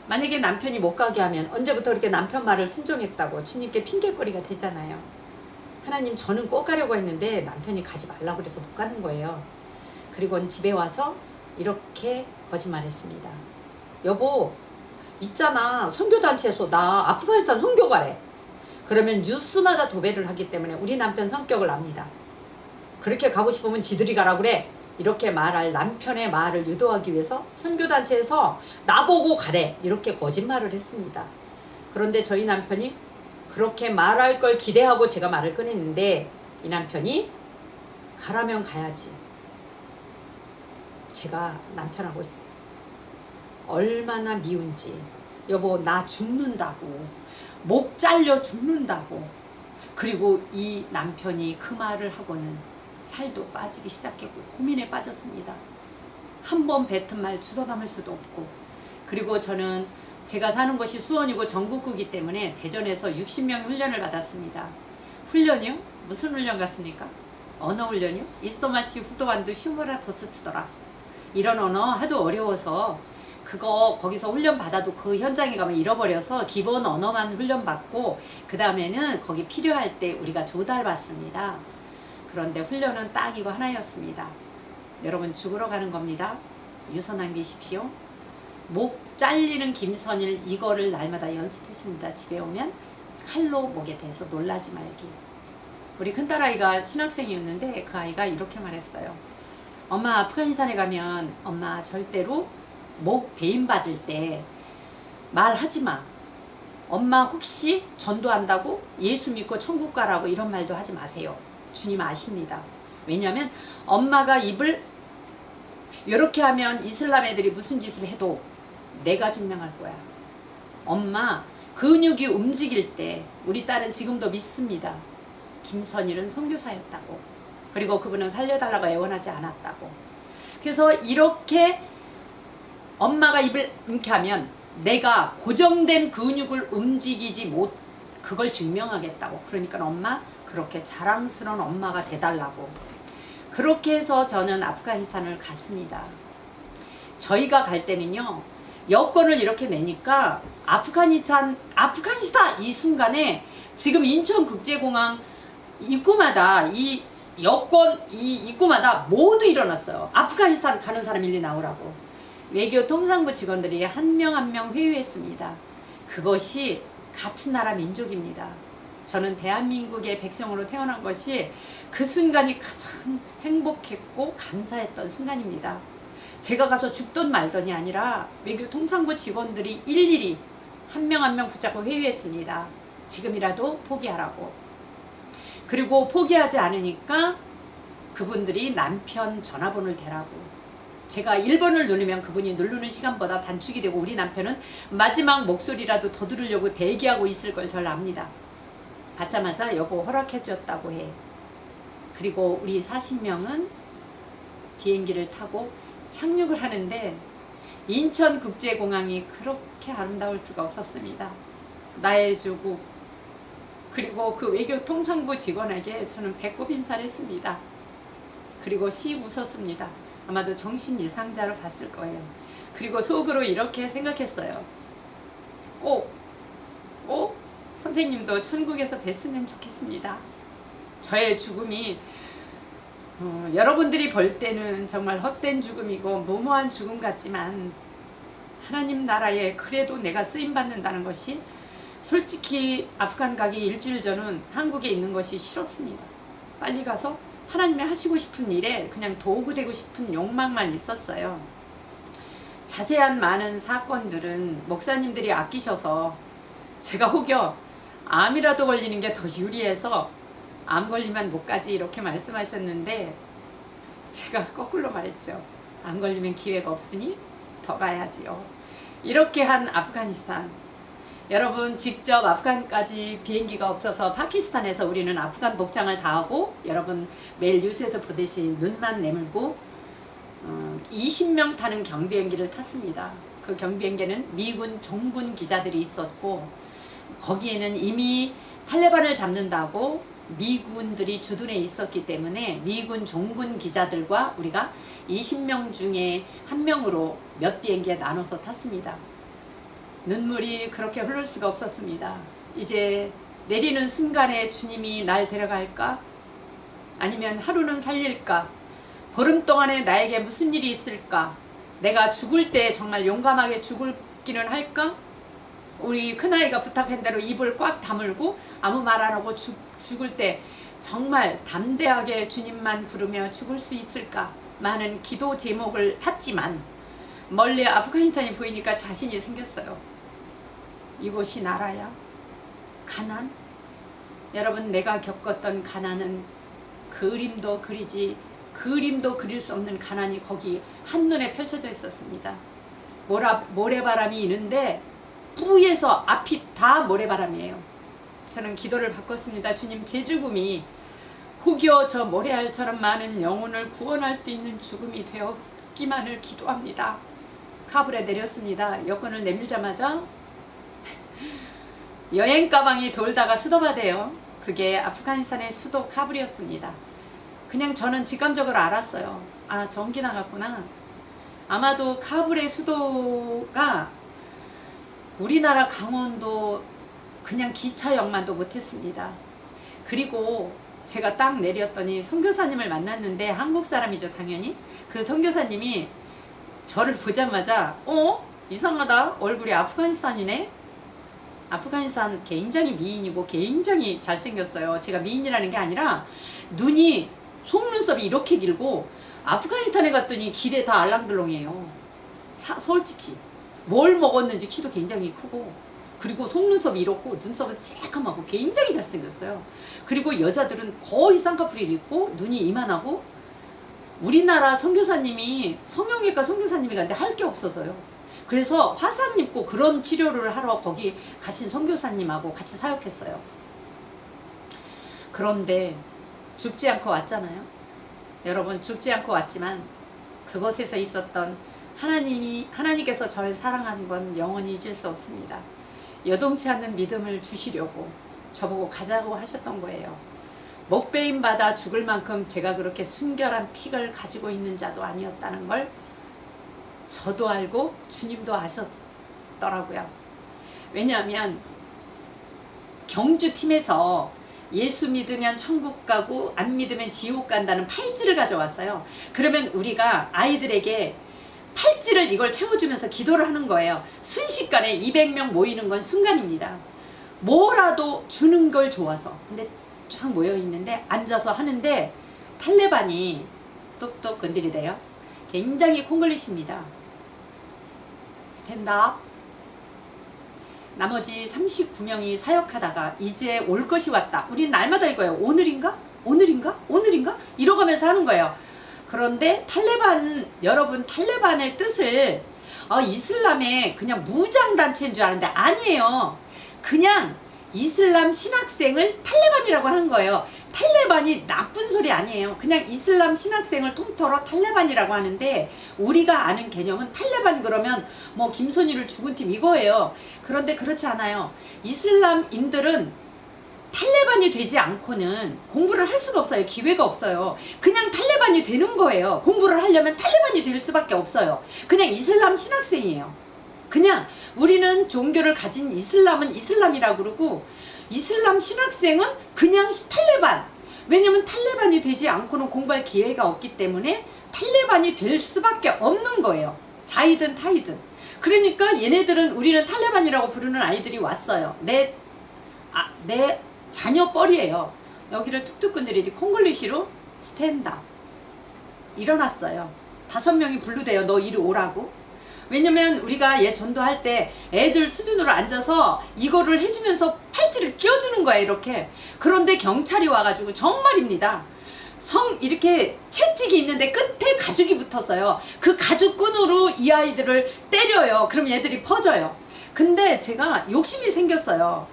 만약에 남편이 못 가게 하면 언제부터 그렇게 남편 말을 순종했다고 주님께 핑계거리가 되잖아요. 하나님, 저는 꼭 가려고 했는데 남편이 가지 말라고 그래서 못 가는 거예요. 그리고 집에 와서 이렇게 거짓말했습니다. 여보, 있잖아, 선교단체에서 나 아프가니스탄 선교 가래. 그러면 뉴스마다 도배를 하기 때문에 우리 남편 성격을 압니다. 그렇게 가고 싶으면 지들이 가라 그래. 이렇게 말할 남편의 말을 유도하기 위해서 선교단체에서 나보고 가래. 이렇게 거짓말을 했습니다. 그런데 저희 남편이 그렇게 말할 걸 기대하고 제가 말을 꺼냈는데 이 남편이 가라면 가야지. 제가 남편하고 얼마나 미운지. 여보, 나 죽는다고. 목 잘려 죽는다고. 그리고 이 남편이 그 말을 하고는 살도 빠지기 시작했고 고민에 빠졌습니다. 한 번 뱉은 말 주워 담을 수도 없고. 그리고 저는 제가 사는 곳이 수원이고 전국구이기 때문에 대전에서 60명의 훈련을 받았습니다. 훈련이요? 무슨 훈련 같습니까? 언어 훈련이요? 이스토마시 후도완도 슈머라 도트트더라. 이런 언어 하도 어려워서 그거 거기서 훈련 받아도 그 현장에 가면 잃어버려서 기본 언어만 훈련 받고 그 다음에는 거기 필요할 때 우리가 조달받습니다. 그런데 훈련은 딱 이거 하나였습니다. 여러분, 죽으러 가는 겁니다. 유서 남기십시오. 목 잘리는 김선일, 이거를 날마다 연습했습니다. 집에 오면 칼로 목에 대서 놀라지 말기. 우리 큰딸아이가 신학생이었는데 그 아이가 이렇게 말했어요. 엄마, 아프가니스탄에 가면 엄마 절대로 목 배임 받을 때 말하지 마. 엄마 혹시 전도한다고 예수 믿고 천국 가라고 이런 말도 하지 마세요. 주님 아십니다. 왜냐하면 엄마가 입을 이렇게 하면 이슬람 애들이 무슨 짓을 해도 내가 증명할 거야. 엄마 근육이 움직일 때 우리 딸은 지금도 믿습니다. 김선일은 선교사였다고. 그리고 그분은 살려달라고 애원하지 않았다고. 그래서 이렇게 엄마가 입을 이렇게 하면 내가 고정된 근육을 움직이지 못, 그걸 증명하겠다고. 그러니까 엄마 그렇게 자랑스러운 엄마가 돼달라고. 그렇게 해서 저는 아프가니스탄을 갔습니다. 저희가 갈 때는요, 여권을 이렇게 내니까 아프가니스탄 이 순간에 지금 인천국제공항 입구마다 이 여권 이 입구마다 모두 일어났어요. 아프가니스탄 가는 사람 일리 나오라고. 외교 통상부 직원들이 한 명 한 명 회유했습니다. 그것이 같은 나라 민족입니다. 저는 대한민국의 백성으로 태어난 것이 그 순간이 가장 행복했고 감사했던 순간입니다. 제가 가서 죽던 말던이 아니라 외교 통상부 직원들이 일일이 한 명 한 명 붙잡고 회유했습니다. 지금이라도 포기하라고. 그리고 포기하지 않으니까 그분들이 남편 전화번호를 대라고. 제가 1번을 누르면 그분이 누르는 시간보다 단축이 되고 우리 남편은 마지막 목소리라도 더 들으려고 대기하고 있을 걸 잘 압니다. 받자마자 여보 허락해 줬다고 해. 그리고 우리 40명은 비행기를 타고 착륙을 하는데 인천국제공항이 그렇게 아름다울 수가 없었습니다. 나의 조국. 그리고 그 외교통상부 직원에게 저는 배꼽 인사를 했습니다. 그리고 씩 웃었습니다. 아마도 정신 이상자로 봤을 거예요. 그리고 속으로 이렇게 생각했어요. 꼭 선생님도 천국에서 뵀으면 좋겠습니다. 저의 죽음이 여러분들이 볼 때는 정말 헛된 죽음이고 무모한 죽음 같지만 하나님 나라에 그래도 내가 쓰임받는다는 것이, 솔직히 아프간 가기 일주일 전은 한국에 있는 것이 싫었습니다. 빨리 가서 하나님이 하시고 싶은 일에 그냥 도구 되고 싶은 욕망만 있었어요. 자세한 많은 사건들은 목사님들이 아끼셔서 제가 혹여 암이라도 걸리는 게 더 유리해서 암 걸리면 못 가지 이렇게 말씀하셨는데 제가 거꾸로 말했죠. 암 걸리면 기회가 없으니 더 가야지요. 이렇게 한 아프가니스탄. 여러분, 직접 아프간까지 비행기가 없어서 파키스탄에서 우리는 아프간 복장을 다 하고, 여러분 매일 뉴스에서 보듯이 눈만 내밀고 20명 타는 경비행기를 탔습니다. 그 경비행기는 미군 종군 기자들이 있었고 거기에는 이미 탈레반을 잡는다고 미군들이 주둔해 있었기 때문에 미군 종군 기자들과 우리가 20명 중에 한 명으로 몇 비행기에 나눠서 탔습니다. 눈물이 그렇게 흐를 수가 없었습니다. 이제 내리는 순간에 주님이 날 데려갈까? 아니면 하루는 살릴까? 보름 동안에 나에게 무슨 일이 있을까? 내가 죽을 때 정말 용감하게 죽기는 할까? 우리 큰아이가 부탁한 대로 입을 꽉 다물고 아무 말 안 하고 죽을 때 정말 담대하게 주님만 부르며 죽을 수 있을까? 많은 기도 제목을 했지만 멀리 아프가니스탄이 보이니까 자신이 생겼어요. 이곳이 나라야? 가난? 여러분, 내가 겪었던 가난은 그림도 그릴 수 없는 가난이 거기 한눈에 펼쳐져 있었습니다. 모래바람이 있는데 뿌에서 앞이 다 모래바람이에요. 저는 기도를 바꿨습니다. 주님, 제 죽음이 혹여 저 모래알처럼 많은 영혼을 구원할 수 있는 죽음이 되었기만을 기도합니다. 카불에 내렸습니다. 여권을 내밀자마자 여행 가방이 돌다가 수도바돼요. 그게 아프가니스탄의 수도 카불이었습니다. 그냥 저는 직감적으로 알았어요. 아, 전기 나갔구나. 아마도 카불의 수도가 우리나라 강원도 그냥 기차역만도 못했습니다. 그리고 제가 딱 내렸더니 선교사님을 만났는데 한국 사람이죠, 당연히. 그 선교사님이 저를 보자마자 이상하다, 얼굴이 아프가니스탄이네. 아프가니스탄 굉장히 미인이고 굉장히 잘생겼어요. 제가 미인이라는 게 아니라 눈이, 속눈썹이 이렇게 길고, 아프가니스탄에 갔더니 길에 다 알랑들렁해요. 솔직히 뭘 먹었는지 키도 굉장히 크고, 그리고 속눈썹이 이렇고 눈썹은 새까맣고 굉장히 잘생겼어요. 그리고 여자들은 거의 쌍꺼풀이 있고 눈이 이만하고, 우리나라 선교사님이, 성형외과 선교사님이 갔는데 할 게 없어서요. 그래서 화상 입고 그런 치료를 하러 거기 가신 선교사님하고 같이 사역했어요. 그런데 죽지 않고 왔잖아요. 여러분, 죽지 않고 왔지만 그곳에서 있었던 하나님께서 저를 사랑한 건 영원히 잊을 수 없습니다. 여동치 않는 믿음을 주시려고 저보고 가자고 하셨던 거예요. 목베임 받아 죽을 만큼 제가 그렇게 순결한 픽을 가지고 있는 자도 아니었다는 걸 저도 알고 주님도 아셨더라고요. 왜냐하면 경주팀에서 예수 믿으면 천국 가고 안 믿으면 지옥 간다는 팔찌를 가져왔어요. 그러면 우리가 아이들에게 팔찌를 이걸 채워주면서 기도를 하는 거예요. 순식간에 200명 모이는 건 순간입니다. 뭐라도 주는 걸 좋아서. 근데 쫙 모여 있는데 앉아서 하는데 탈레반이 똑똑 건드리대요. 굉장히 콩글리시입니다. 스탠드업. 나머지 39명이 사역하다가 이제 올 것이 왔다. 우린 날마다 이거예요. 오늘인가? 오늘인가? 오늘인가? 이러가면서 하는 거예요. 그런데 탈레반, 여러분, 탈레반의 뜻을 이슬람의 그냥 무장단체인 줄 아는데 아니에요. 그냥 이슬람 신학생을 탈레반이라고 하는 거예요. 탈레반이 나쁜 소리 아니에요. 그냥 이슬람 신학생을 통틀어 탈레반이라고 하는데, 우리가 아는 개념은 탈레반 그러면 뭐 김선희를 죽은 팀 이거예요. 그런데 그렇지 않아요. 이슬람인들은 탈레반이 되지 않고는 공부를 할 수가 없어요. 기회가 없어요. 그냥 탈레반이 되는 거예요. 공부를 하려면 탈레반이 될 수밖에 없어요. 그냥 이슬람 신학생이에요. 그냥 우리는 종교를 가진 이슬람은 이슬람이라고 그러고, 이슬람 신학생은 그냥 탈레반. 왜냐면 탈레반이 되지 않고는 공부할 기회가 없기 때문에 탈레반이 될 수밖에 없는 거예요. 자이든 타이든. 그러니까 얘네들은, 우리는 탈레반이라고 부르는 아이들이 왔어요. 내 자녀 뻘이에요. 여기를 툭툭 건드리지 콩글리시로 스탠드업. 일어났어요. 5명이 부르대요. 너 이리 오라고. 왜냐면 우리가 얘 전도할 때 애들 수준으로 앉아서 이거를 해주면서 팔찌를 끼워주는 거야, 이렇게. 그런데 경찰이 와가지고, 정말입니다, 이렇게 채찍이 있는데 끝에 가죽이 붙었어요. 그 가죽끈으로 이 아이들을 때려요. 그럼 얘들이 퍼져요. 근데 제가 욕심이 생겼어요.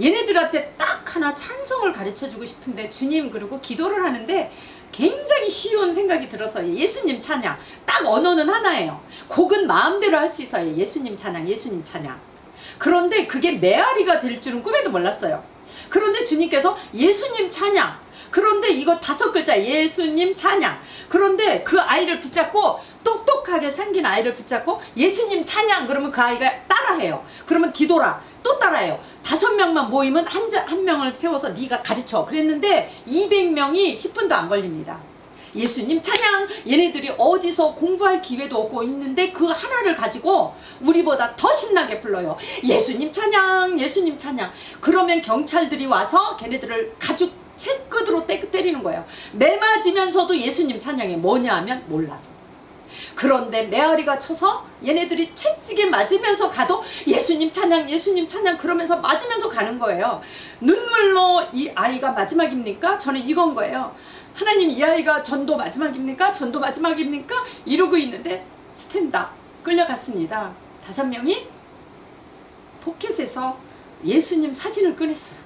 얘네들한테 딱 하나 찬송을 가르쳐주고 싶은데, 주님, 그리고 기도를 하는데 굉장히 쉬운 생각이 들어서 예수님 찬양. 딱 언어는 하나예요. 곡은 마음대로 할 수 있어요. 예수님 찬양, 예수님 찬양. 그런데 그게 메아리가 될 줄은 꿈에도 몰랐어요. 그런데 주님께서 예수님 찬양. 그런데 이거 5글자 예수님 찬양. 그런데 그 아이를 붙잡고 똑똑하게 생긴 아이를 붙잡고 예수님 찬양 그러면 그 아이가 따라해요. 그러면 뒤돌아 또 따라해요. 5명만 모이면 한 명을 세워서 네가 가르쳐 그랬는데 200명이 10분도 안 걸립니다. 예수님 찬양. 얘네들이 어디서 공부할 기회도 없고 있는데 그 하나를 가지고 우리보다 더 신나게 불러요. 예수님 찬양 예수님 찬양. 그러면 경찰들이 와서 걔네들을 가죽 채끝으로 때리는 거예요. 매 맞으면서도 예수님 찬양이 뭐냐 하면 몰라서. 그런데 메아리가 쳐서 얘네들이 채찍에 맞으면서 가도 예수님 찬양 예수님 찬양 그러면서 맞으면서 가는 거예요. 눈물로 이 아이가 마지막입니까? 저는 이건 거예요. 하나님 이 아이가 전도 마지막입니까? 전도 마지막입니까? 이러고 있는데 스탠드업 끌려갔습니다. 5명이 포켓에서 예수님 사진을 꺼냈어요.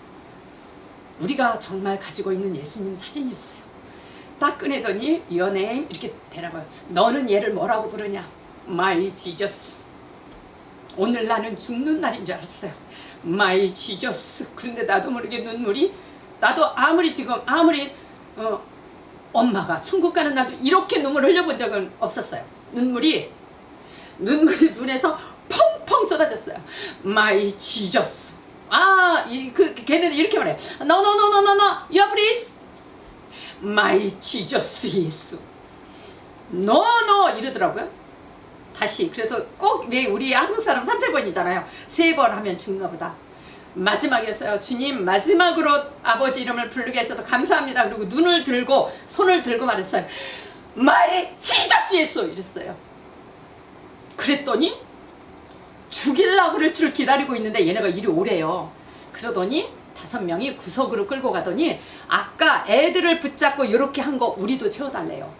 우리가 정말 가지고 있는 예수님 사진이었어요. 딱 꺼내더니 Your name 이렇게 대라고요. 너는 얘를 뭐라고 부르냐? My Jesus. 오늘 나는 죽는 날인 줄 알았어요. My Jesus. 그런데 나도 모르게 눈물이 나도 아무리 엄마가 천국 가는 날도 이렇게 눈물 흘려본 적은 없었어요. 눈물이 눈에서 펑펑 쏟아졌어요. My Jesus. 걔네들 이렇게 말해요. No, you please. My Jesus 예수. No 이러더라고요. 다시. 그래서 꼭 왜 우리 한국 사람 3-3번이잖아요. 3번 하면 죽나 보다. 마지막이었어요. 주님 마지막으로 아버지 이름을 부르게 하셔서 감사합니다. 그리고 손을 들고 말했어요. My Jesus 예수 이랬어요. 그랬더니 죽일라고 그럴 줄 기다리고 있는데 얘네가 이리 오래요. 그러더니 5명이 구석으로 끌고 가더니 아까 애들을 붙잡고 이렇게 한 거 우리도 채워달래요.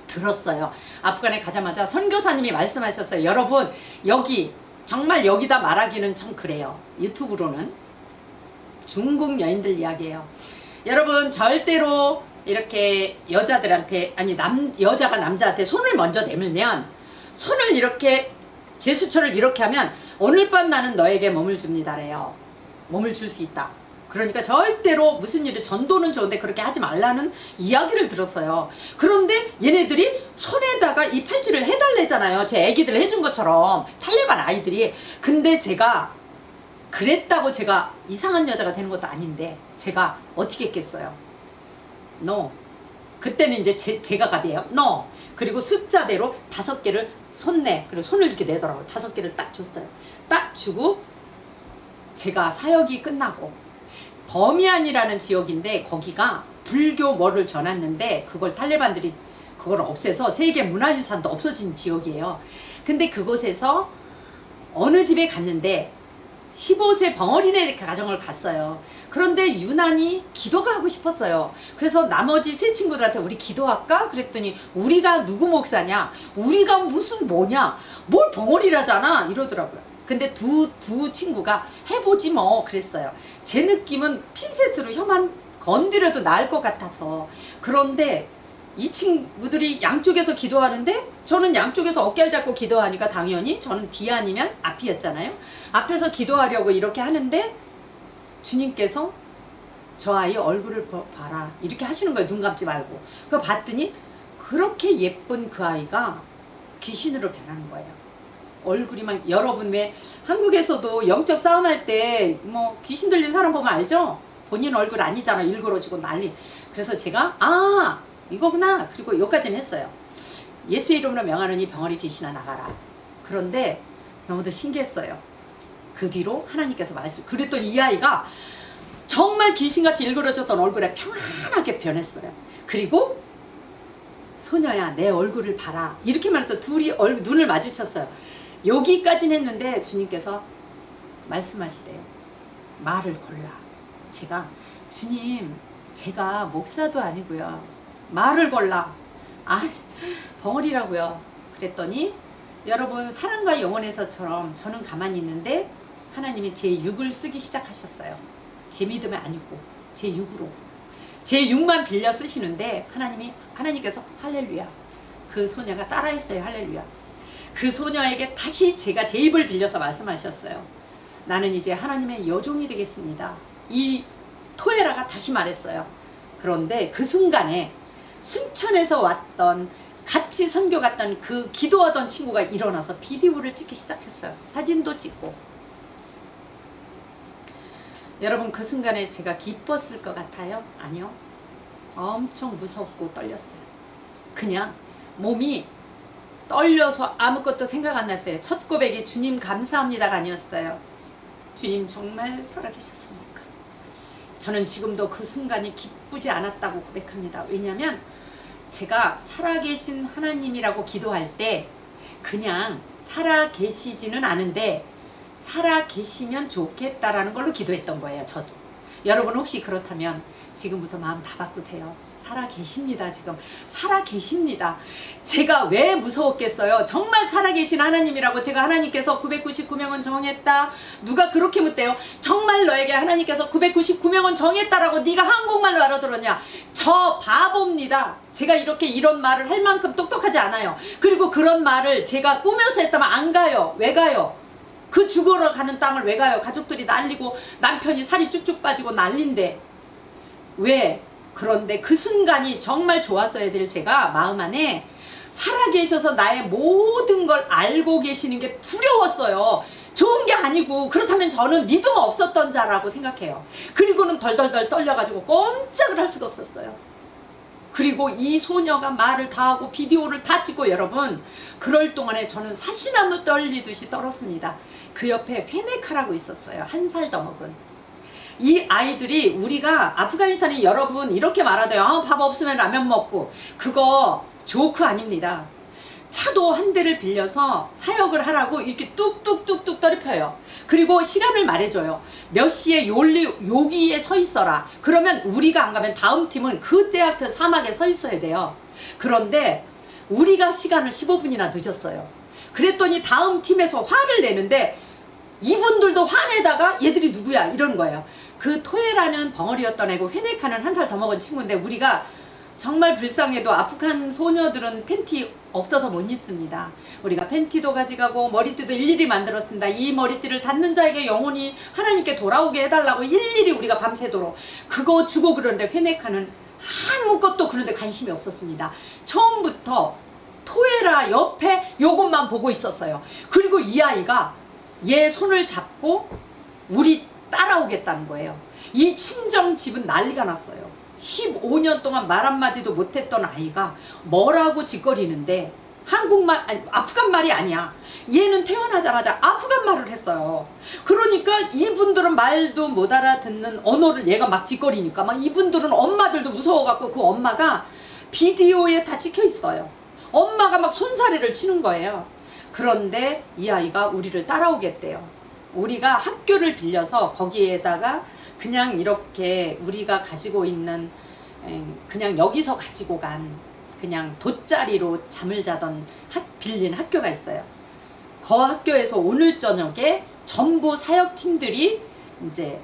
들었어요. 아프간에 가자마자 선교사님이 말씀하셨어요. 여러분 여기 정말 여기다 말하기는 참 그래요. 유튜브로는 중국 여인들 이야기예요. 여러분 절대로 이렇게 여자들한테 여자가 남자한테 손을 먼저 내밀면 손을 이렇게 제스처를 이렇게 하면 오늘 밤 나는 너에게 몸을 줍니다래요. 몸을 줄 수 있다. 그러니까 절대로 무슨 일을 전도는 좋은데 그렇게 하지 말라는 이야기를 들었어요. 그런데 얘네들이 손에다가 이 팔찌를 해달래잖아요. 제 애기들 해준 것처럼 탈레반 아이들이. 근데 제가 그랬다고 제가 이상한 여자가 되는 것도 아닌데 제가 어떻게 했겠어요? No. 그때는 이제 제가 갑이에요. No. 그리고 숫자대로 5개를 그리고 손을 이렇게 내더라고요. 5개를 딱 줬어요. 딱 주고 제가 사역이 끝나고 버미안이라는 지역인데 거기가 불교 뭐를 전했는데 그걸 탈레반들이 그걸 없애서 세계 문화유산도 없어진 지역이에요. 근데 그곳에서 어느 집에 갔는데 15세 벙어린애 가정을 갔어요. 그런데 유난히 기도가 하고 싶었어요. 그래서 나머지 3 친구들한테 우리 기도할까? 그랬더니 우리가 누구 목사냐? 우리가 무슨 뭐냐? 뭘 벙어리라잖아? 이러더라고요. 근데 두 친구가 해보지 뭐 그랬어요. 제 느낌은 핀셋으로 혀만 건드려도 나을 것 같아서. 그런데 이 친구들이 양쪽에서 기도하는데 저는 양쪽에서 어깨를 잡고 기도하니까 당연히 저는 뒤 아니면 앞이었잖아요. 앞에서 기도하려고 이렇게 하는데 주님께서 저 아이 얼굴을 봐라 이렇게 하시는 거예요. 눈 감지 말고. 그거 봤더니 그렇게 예쁜 그 아이가 귀신으로 변하는 거예요. 얼굴이 막 여러분 왜 한국에서도 영적 싸움할 때 뭐 귀신 들린 사람 보면 알죠? 본인 얼굴 아니잖아. 일그러지고 난리. 그래서 제가 이거구나. 그리고 여기까지는 했어요. 예수의 이름으로 명하느니 병아리 귀신아 나가라. 그런데 너무도 신기했어요. 그 뒤로 하나님께서 그랬더니 이 아이가 정말 귀신같이 일그러졌던 얼굴에 평안하게 변했어요. 그리고 소녀야 내 얼굴을 봐라 이렇게 말해서 둘이 눈을 마주쳤어요. 여기까지는 했는데 주님께서 말씀하시래요. 말을 골라. 제가 주님 제가 목사도 아니고요. 말을 골라. 벙어리라고요. 그랬더니 여러분 사랑과 영혼에서처럼 저는 가만히 있는데 하나님이 제 6을 쓰기 시작하셨어요. 제 믿음이 아니고 제 6으로. 제 6만 빌려 쓰시는데 하나님께서 할렐루야. 그 소녀가 따라했어요. 할렐루야. 그 소녀에게 다시 제가 제 입을 빌려서 말씀하셨어요. 나는 이제 하나님의 여종이 되겠습니다. 이 토에라가 다시 말했어요. 그런데 그 순간에 순천에서 왔던 같이 선교 갔던 그 기도하던 친구가 일어나서 비디오를 찍기 시작했어요. 사진도 찍고. 여러분 그 순간에 제가 기뻤을 것 같아요? 아니요. 엄청 무섭고 떨렸어요. 그냥 몸이 떨려서 아무것도 생각 안 났어요. 첫 고백이 주님 감사합니다가 아니었어요. 주님 정말 살아계셨습니까? 저는 지금도 그 순간이 기쁘지 않았다고 고백합니다. 왜냐하면 제가 살아계신 하나님이라고 기도할 때 그냥 살아계시지는 않은데 살아계시면 좋겠다라는 걸로 기도했던 거예요. 저도. 여러분 혹시 그렇다면 지금부터 마음 다 바꾸세요. 살아계십니다. 지금 살아계십니다. 제가 왜 무서웠겠어요? 정말 살아계신 하나님이라고. 제가 하나님께서 999명은 정했다. 누가 그렇게 묻대요? 정말 너에게 하나님께서 999명은 정했다라고 네가 한국말로 알아들었냐? 저 바보입니다. 제가 이렇게 이런 말을 할 만큼 똑똑하지 않아요. 그리고 그런 말을 제가 꾸며서 했다면 안 가요. 왜 가요? 그 죽으러 가는 땅을 왜 가요? 가족들이 난리고 남편이 살이 쭉쭉 빠지고 난린데 왜? 그런데 그 순간이 정말 좋았어야 될 제가 마음 안에 살아계셔서 나의 모든 걸 알고 계시는 게 두려웠어요. 좋은 게 아니고 그렇다면 저는 믿음 없었던 자라고 생각해요. 그리고는 덜덜덜 떨려가지고 꼼짝을 할 수가 없었어요. 그리고 이 소녀가 말을 다 하고 비디오를 다 찍고 여러분 그럴 동안에 저는 사시나무 떨리듯이 떨었습니다. 그 옆에 페네카라고 있었어요. 1살 더 먹은. 이 아이들이 우리가 아프가니스탄이 여러분 이렇게 말하대요. 밥 없으면 라면 먹고. 그거 조크 아닙니다. 차도 한 대를 빌려서 사역을 하라고 이렇게 뚝뚝뚝뚝 떨입혀요. 그리고 시간을 말해줘요. 몇 시에 여기에 서 있어라. 그러면 우리가 안 가면 다음 팀은 그 때 앞에 사막에 서 있어야 돼요. 그런데 우리가 시간을 15분이나 늦었어요. 그랬더니 다음 팀에서 화를 내는데 이분들도 화내다가 얘들이 누구야 이러는 거예요. 그 토에라는 벙어리였던 애고 페네카는 1살 더 먹은 친구인데 우리가 정말 불쌍해도 아프간 소녀들은 팬티 없어서 못 입습니다. 우리가 팬티도 가져가고 머리띠도 일일이 만들었습니다. 이 머리띠를 닿는 자에게 영혼이 하나님께 돌아오게 해달라고 일일이 우리가 밤새도록 그거 주고 그러는데 페네카는 아무것도 그런데 관심이 없었습니다. 처음부터 토에라 옆에 요것만 보고 있었어요. 그리고 이 아이가 얘 손을 잡고 우리 따라오겠다는 거예요. 이 친정집은 난리가 났어요. 15년 동안 말 한마디도 못했던 아이가 뭐라고 짓거리는데 한국말, 아니 아프간 말이 아니야. 얘는 태어나자마자 아프간 말을 했어요. 그러니까 이분들은 말도 못 알아듣는 언어를 얘가 막 짓거리니까 막 이분들은 엄마들도 무서워갖고 그 엄마가 비디오에 다 찍혀 있어요. 엄마가 막 손사래를 치는 거예요. 그런데 이 아이가 우리를 따라오겠대요. 우리가 학교를 빌려서 거기에다가 그냥 이렇게 우리가 가지고 있는 그냥 여기서 가지고 간 그냥 돗자리로 잠을 자던 빌린 학교가 있어요. 그 학교에서 오늘 저녁에 전부 사역팀들이 이제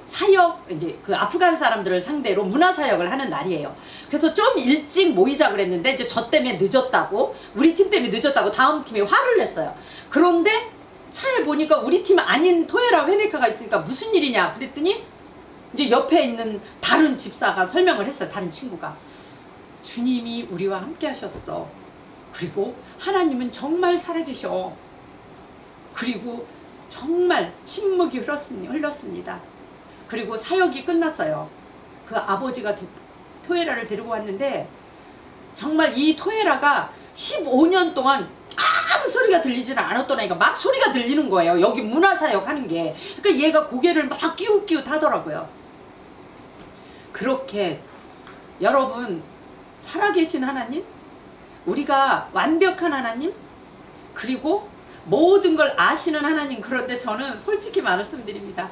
그 아프간 사람들을 상대로 문화사역을 하는 날이에요. 그래서 좀 일찍 모이자 그랬는데 이제 저 때문에 늦었다고, 우리 팀 때문에 늦었다고 다음 팀이 화를 냈어요. 그런데 차에 보니까 우리 팀 아닌 토에라 페네카가 있으니까 무슨 일이냐 그랬더니 이제 옆에 있는 다른 집사가 설명을 했어요. 다른 친구가. 주님이 우리와 함께 하셨어. 그리고 하나님은 정말 살아계셔. 그리고 정말 침묵이 흘렀습니다. 그리고 사역이 끝났어요. 그 아버지가 토에라를 데리고 왔는데 정말 이 토에라가 15년 동안 아무 소리가 들리지는 않았던 애가 막 소리가 들리는 거예요. 여기 문화사역 하는 게. 그러니까 얘가 고개를 막 끼웃끼웃 하더라고요. 그렇게 여러분 살아계신 하나님, 우리가 완벽한 하나님, 그리고 모든 걸 아시는 하나님. 그런데 저는 솔직히 말씀드립니다.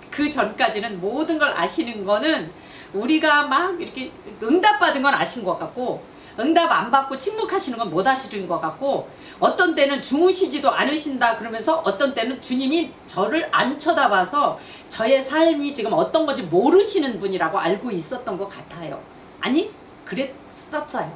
그 전까지는 모든 걸 아시는 거는 우리가 막 이렇게 응답받은 건 아신 것 같고, 응답 안 받고 침묵하시는 건 못 아시는 것 같고, 어떤 때는 주무시지도 않으신다 그러면서 어떤 때는 주님이 저를 안 쳐다봐서 저의 삶이 지금 어떤 건지 모르시는 분이라고 알고 있었던 것 같아요. 아니 그랬었어요.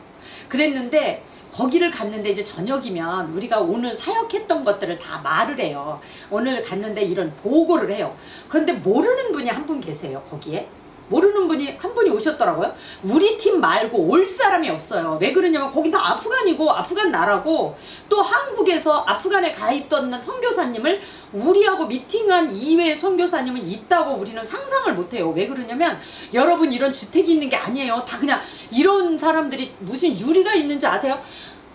그랬는데 거기를 갔는데 이제 저녁이면 우리가 오늘 사역했던 것들을 다 말을 해요. 오늘 갔는데 이런 보고를 해요. 그런데 모르는 분이 한 분 계세요. 거기에 모르는 분이 한 분이 오셨더라고요. 우리 팀 말고 올 사람이 없어요. 왜 그러냐면 거기 다 아프간이고 아프간 나라고, 또 한국에서 아프간에 가 있던 선교사님을 우리하고 미팅한 이외의 선교사님은 있다고 우리는 상상을 못해요. 왜 그러냐면 여러분, 이런 주택이 있는 게 아니에요. 다 그냥 이런 사람들이 무슨 유리가 있는지 아세요?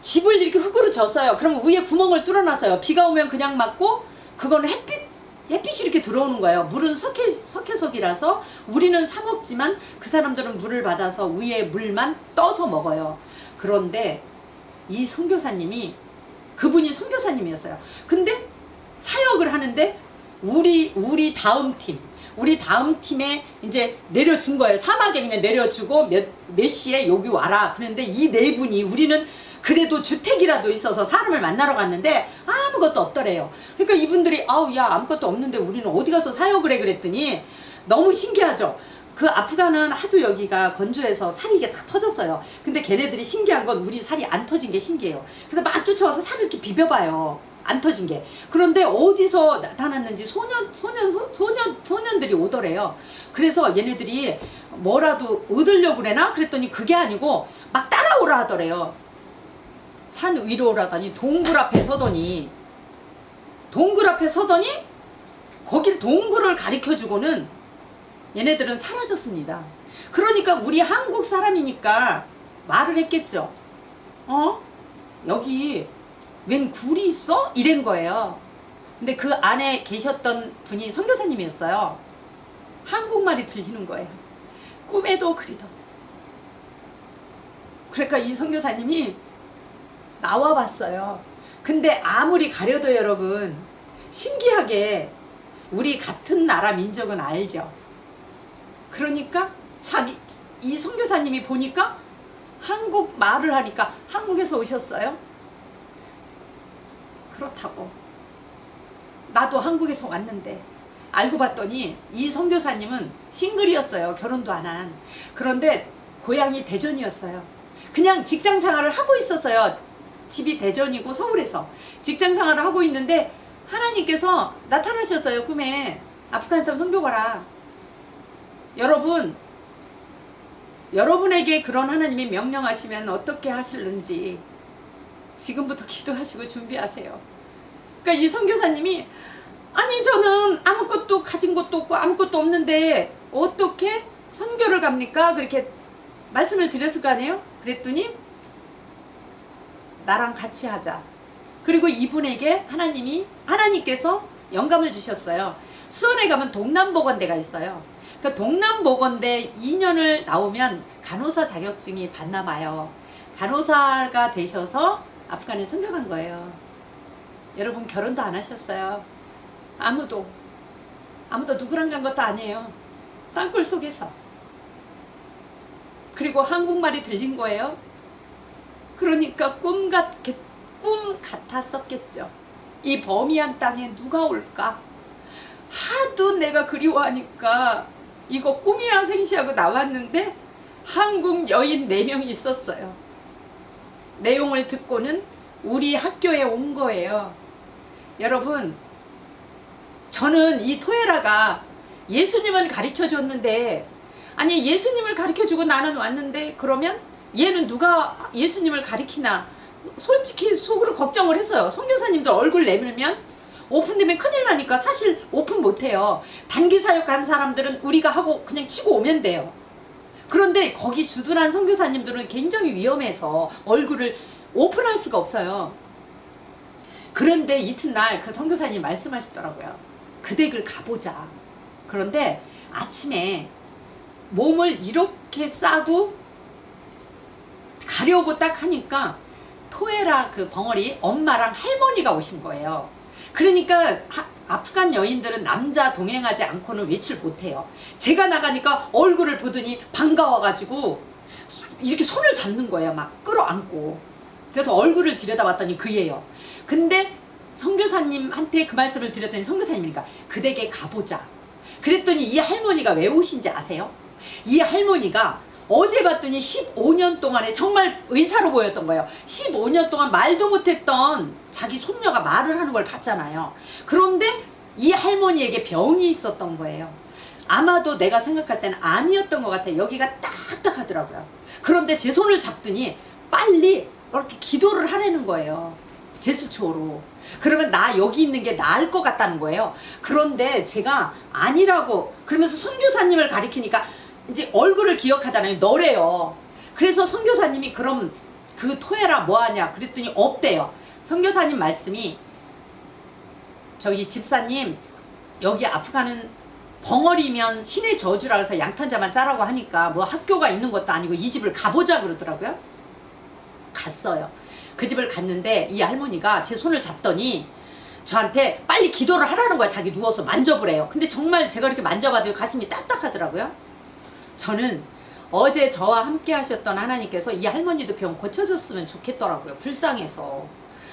집을 이렇게 흙으로 졌어요. 그러면 위에 구멍을 뚫어놨어요. 비가 오면 그냥 맞고, 그거는 햇빛이 이렇게 들어오는 거예요. 물은 석회석이라서 우리는 사 먹지만 그 사람들은 물을 받아서 위에 물만 떠서 먹어요. 그런데 이 선교사님이, 그분이 선교사님이었어요. 근데 사역을 하는데 우리 다음 팀에 이제 내려준 거예요. 사막에 그냥 내려주고 몇 시에 여기 와라. 그런데 이 네 분이, 우리는 그래도 주택이라도 있어서 사람을 만나러 갔는데 아무것도 없더래요. 그러니까 이분들이 아우 야 아무것도 없는데 우리는 어디 가서 사역을 해 그랬더니 너무 신기하죠. 그 아프간은 하도 여기가 건조해서 살이 이게 다 터졌어요. 근데 걔네들이 신기한 건 우리 살이 안 터진 게 신기해요. 그래서 막 쫓아와서 살을 이렇게 비벼봐요. 안 터진 게. 그런데 어디서 나타났는지 소년들이 오더래요. 그래서 얘네들이 뭐라도 얻으려고 그래나? 그랬더니 그게 아니고 막 따라오라 하더래요. 산 위로 오라더니 동굴 앞에 서더니 거길 동굴을 가리켜주고는 얘네들은 사라졌습니다. 그러니까 우리 한국 사람이니까 말을 했겠죠. 여기 웬 굴이 있어? 이런 거예요. 근데 그 안에 계셨던 분이 선교사님이었어요. 한국말이 들리는 거예요. 꿈에도 그리던. 그러니까 이 선교사님이 나와봤어요. 근데 아무리 가려도 여러분, 신기하게 우리 같은 나라 민족은 알죠. 그러니까 이 선교사님이 보니까 한국 말을 하니까 한국에서 오셨어요? 그렇다고. 나도 한국에서 왔는데. 알고 봤더니 이 선교사님은 싱글이었어요. 결혼도 안 한. 그런데 고향이 대전이었어요. 그냥 직장 생활을 하고 있었어요. 집이 대전이고 서울에서 직장 생활을 하고 있는데 하나님께서 나타나셨어요. 꿈에. 아프가니스탄 선교 가라. 여러분에게 그런 하나님이 명령하시면 어떻게 하실는지 지금부터 기도하시고 준비하세요. 그러니까 이 선교사님이, 아니 저는 아무것도 가진 것도 없고 아무것도 없는데 어떻게 선교를 갑니까? 그렇게 말씀을 드렸을 거 아니에요? 그랬더니 나랑 같이 하자. 그리고 이분에게 하나님께서 영감을 주셨어요. 수원에 가면 동남보건대가 있어요. 그 동남보건대 2년을 나오면 간호사 자격증이 반납해요. 간호사가 되셔서 아프간에 선교 간 거예요. 여러분 결혼도 안 하셨어요. 아무도 누구랑 간 것도 아니에요. 땅굴 속에서. 그리고 한국말이 들린 거예요. 그러니까 꿈 같았었겠죠. 이 범위한 땅에 누가 올까? 하도 내가 그리워하니까 이거 꿈이야 생시하고 나왔는데 한국 여인 4명이 있었어요. 내용을 듣고는 우리 학교에 온 거예요. 여러분, 저는 이 토에라가 예수님을 가르쳐 줬는데, 아니 예수님을 가르쳐 주고 나는 왔는데 그러면 얘는 누가 예수님을 가르치나 솔직히 속으로 걱정을 했어요. 선교사님들 얼굴 내밀면 오픈되면 큰일 나니까 사실 오픈 못해요. 단기 사역 간 사람들은 우리가 하고 그냥 치고 오면 돼요. 그런데 거기 주둔한 선교사님들은 굉장히 위험해서 얼굴을 오픈할 수가 없어요. 그런데 이튿날 그 선교사님이 말씀하시더라고요. 그 댁을 가보자. 그런데 아침에 몸을 이렇게 싸고 가려고 딱 하니까 토에라 그 벙어리 엄마랑 할머니가 오신 거예요. 그러니까 아프간 여인들은 남자 동행하지 않고는 외출 못해요. 제가 나가니까 얼굴을 보더니 반가워가지고 이렇게 손을 잡는 거예요. 막 끌어안고. 그래서 얼굴을 들여다봤더니 그예요. 근데 선교사님한테 그 말씀을 드렸더니 선교사님이니까 그 댁에 가보자. 그랬더니 이 할머니가 왜 오신지 아세요? 이 할머니가 어제 봤더니 15년 동안에 정말 의사로 보였던 거예요. 15년 동안 말도 못했던 자기 손녀가 말을 하는 걸 봤잖아요. 그런데 이 할머니에게 병이 있었던 거예요. 아마도 내가 생각할 때는 암이었던 것 같아요. 여기가 딱딱하더라고요. 그런데 제 손을 잡더니 빨리 이렇게 기도를 하라는 거예요. 제스처로. 그러면 나 여기 있는 게 나을 것 같다는 거예요. 그런데 제가 아니라고 그러면서 선교사님을 가리키니까 이제 얼굴을 기억하잖아요. 너래요. 그래서 선교사님이 그럼 그 토해라 뭐하냐 그랬더니 없대요. 선교사님 말씀이 저기 집사님 여기 아프가는 벙어리면 신의 저주라 그래서 양탄자만 짜라고 하니까 뭐 학교가 있는 것도 아니고 이 집을 가보자 그러더라고요. 갔어요. 그 집을 갔는데 이 할머니가 제 손을 잡더니 저한테 빨리 기도를 하라는 거야. 자기 누워서 만져보래요. 근데 정말 제가 이렇게 만져봐도 가슴이 딱딱하더라고요. 저는 어제 저와 함께 하셨던 하나님께서 이 할머니도 병 고쳐줬으면 좋겠더라고요. 불쌍해서.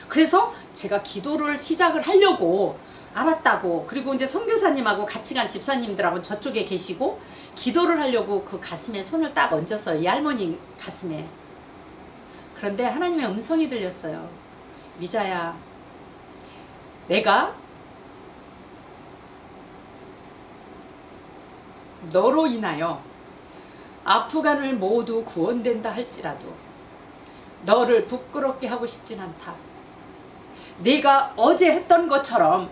그래서 제가 기도를 시작을 하려고 알았다고. 그리고 이제 선교사님하고 같이 간 집사님들하고 저쪽에 계시고 기도를 하려고 그 가슴에 손을 딱 얹었어요. 이 할머니 가슴에. 그런데 하나님의 음성이 들렸어요. 미자야, 내가 너로 인하여 아프간을 모두 구원된다 할지라도 너를 부끄럽게 하고 싶진 않다. 네가 어제 했던 것처럼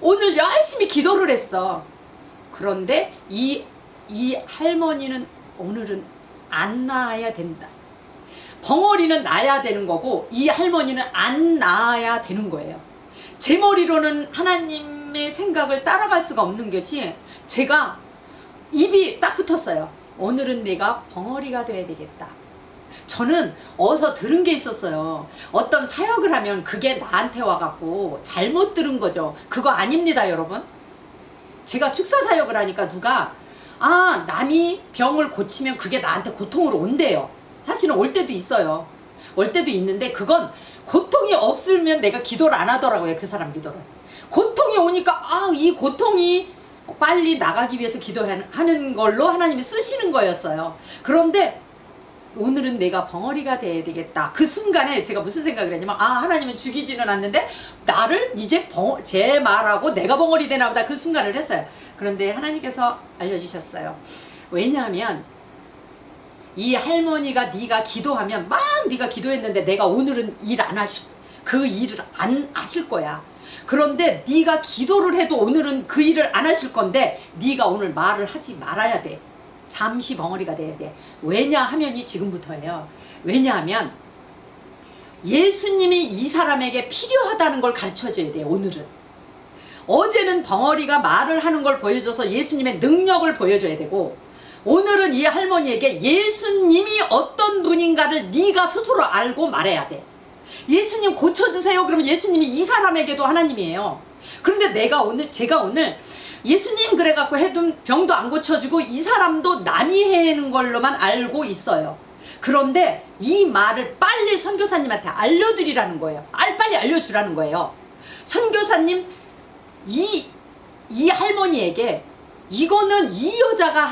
오늘 열심히 기도를 했어. 그런데 이 할머니는 오늘은 안 나아야 된다. 벙어리는 나아야 되는 거고 이 할머니는 안 나아야 되는 거예요. 제 머리로는 하나님의 생각을 따라갈 수가 없는 것이 제가 입이 딱 붙었어요. 오늘은 내가 벙어리가 돼야 되겠다. 저는 어디서 들은 게 있었어요. 어떤 사역을 하면 그게 나한테 와갖고 잘못 들은 거죠. 그거 아닙니다, 여러분. 제가 축사 사역을 하니까 누가 남이 병을 고치면 그게 나한테 고통으로 온대요. 사실은 올 때도 있어요. 올 때도 있는데 그건 고통이 없으면 내가 기도를 안 하더라고요. 그 사람 기도를. 고통이 오니까 이 고통이 빨리 나가기 위해서 기도하는 걸로 하나님이 쓰시는 거였어요. 그런데 오늘은 내가 벙어리가 돼야 되겠다. 그 순간에 제가 무슨 생각을 했냐면 하나님은 죽이지는 않는데 나를 이제 제 말하고 내가 벙어리 되나 보다. 그 순간을 했어요. 그런데 하나님께서 알려주셨어요. 왜냐하면 이 할머니가 네가 기도하면 막 네가 기도했는데 내가 오늘은 그 일을 안 하실 거야. 그런데 네가 기도를 해도 오늘은 그 일을 안 하실 건데 네가 오늘 말을 하지 말아야 돼. 잠시 벙어리가 돼야 돼. 왜냐하면이 지금부터예요. 왜냐하면 예수님이 이 사람에게 필요하다는 걸 가르쳐줘야 돼요. 오늘은. 어제는 벙어리가 말을 하는 걸 보여줘서 예수님의 능력을 보여줘야 되고 오늘은 이 할머니에게 예수님이 어떤 분인가를 네가 스스로 알고 말해야 돼. 예수님 고쳐주세요. 그러면 예수님이 이 사람에게도 하나님이에요. 그런데 제가 오늘 예수님 그래갖고 해둔 병도 안 고쳐주고 이 사람도 남이 해는 걸로만 알고 있어요. 그런데 이 말을 빨리 선교사님한테 알려드리라는 거예요. 빨리 알려주라는 거예요. 선교사님 이 할머니에게 이거는 이 여자가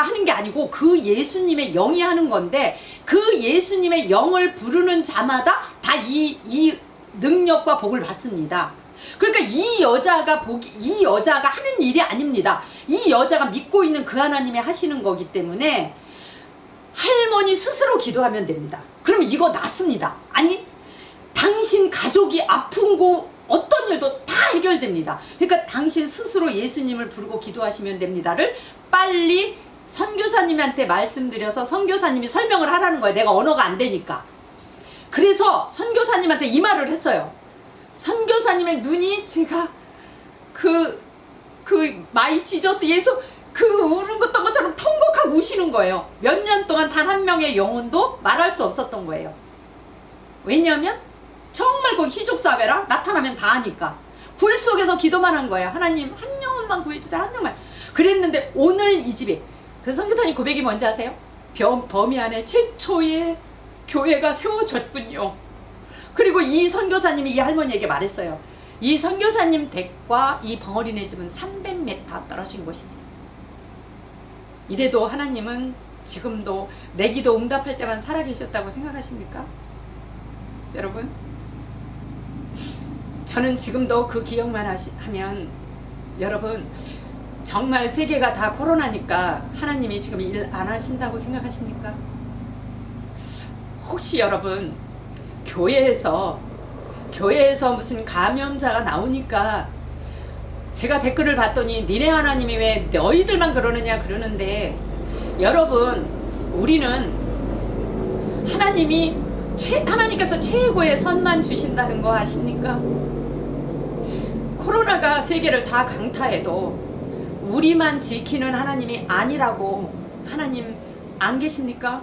하는 게 아니고 그 예수님의 영이 하는 건데 그 예수님의 영을 부르는 자마다 다 이 능력과 복을 받습니다. 그러니까 이 여자가 하는 일이 아닙니다. 이 여자가 믿고 있는 그 하나님이 하시는 거기 때문에 할머니 스스로 기도하면 됩니다. 그러면 이거 낫습니다. 아니 당신 가족이 아픈 거 어떤 일도 다 해결됩니다. 그러니까 당신 스스로 예수님을 부르고 기도하시면 됩니다를 빨리 선교사님한테 말씀드려서 선교사님이 설명을 하라는 거예요. 내가 언어가 안 되니까. 그래서 선교사님한테 이 말을 했어요. 선교사님의 눈이 제가 그 마이 지저스 예수 그 우는 것처럼 통곡하고 우시는 거예요. 몇 년 동안 단 한 명의 영혼도 말할 수 없었던 거예요. 왜냐하면 정말 거기 시족사회라 나타나면 다 하니까 굴 속에서 기도만 한 거예요. 하나님 한 영혼만 구해주세요. 한 영혼만. 그랬는데 오늘 이 집에 그 선교사님 고백이 뭔지 아세요? 범위 안에 최초의 교회가 세워졌군요. 그리고 이 선교사님이 이 할머니에게 말했어요. 이 선교사님 댁과 이 벙어리네 집은 300m 떨어진 곳이지. 이래도 하나님은 지금도 내 기도 응답할 때만 살아계셨다고 생각하십니까? 여러분, 저는 지금도 그 기억만 하면 여러분 정말 세계가 다 코로나니까 하나님이 지금 일 안 하신다고 생각하십니까? 혹시 여러분 교회에서 무슨 감염자가 나오니까 제가 댓글을 봤더니 니네 하나님이 왜 너희들만 그러느냐 그러는데, 여러분 우리는 하나님께서 최고의 선만 주신다는 거 아십니까? 코로나가 세계를 다 강타해도 우리만 지키는 하나님이 아니라고 하나님 안 계십니까?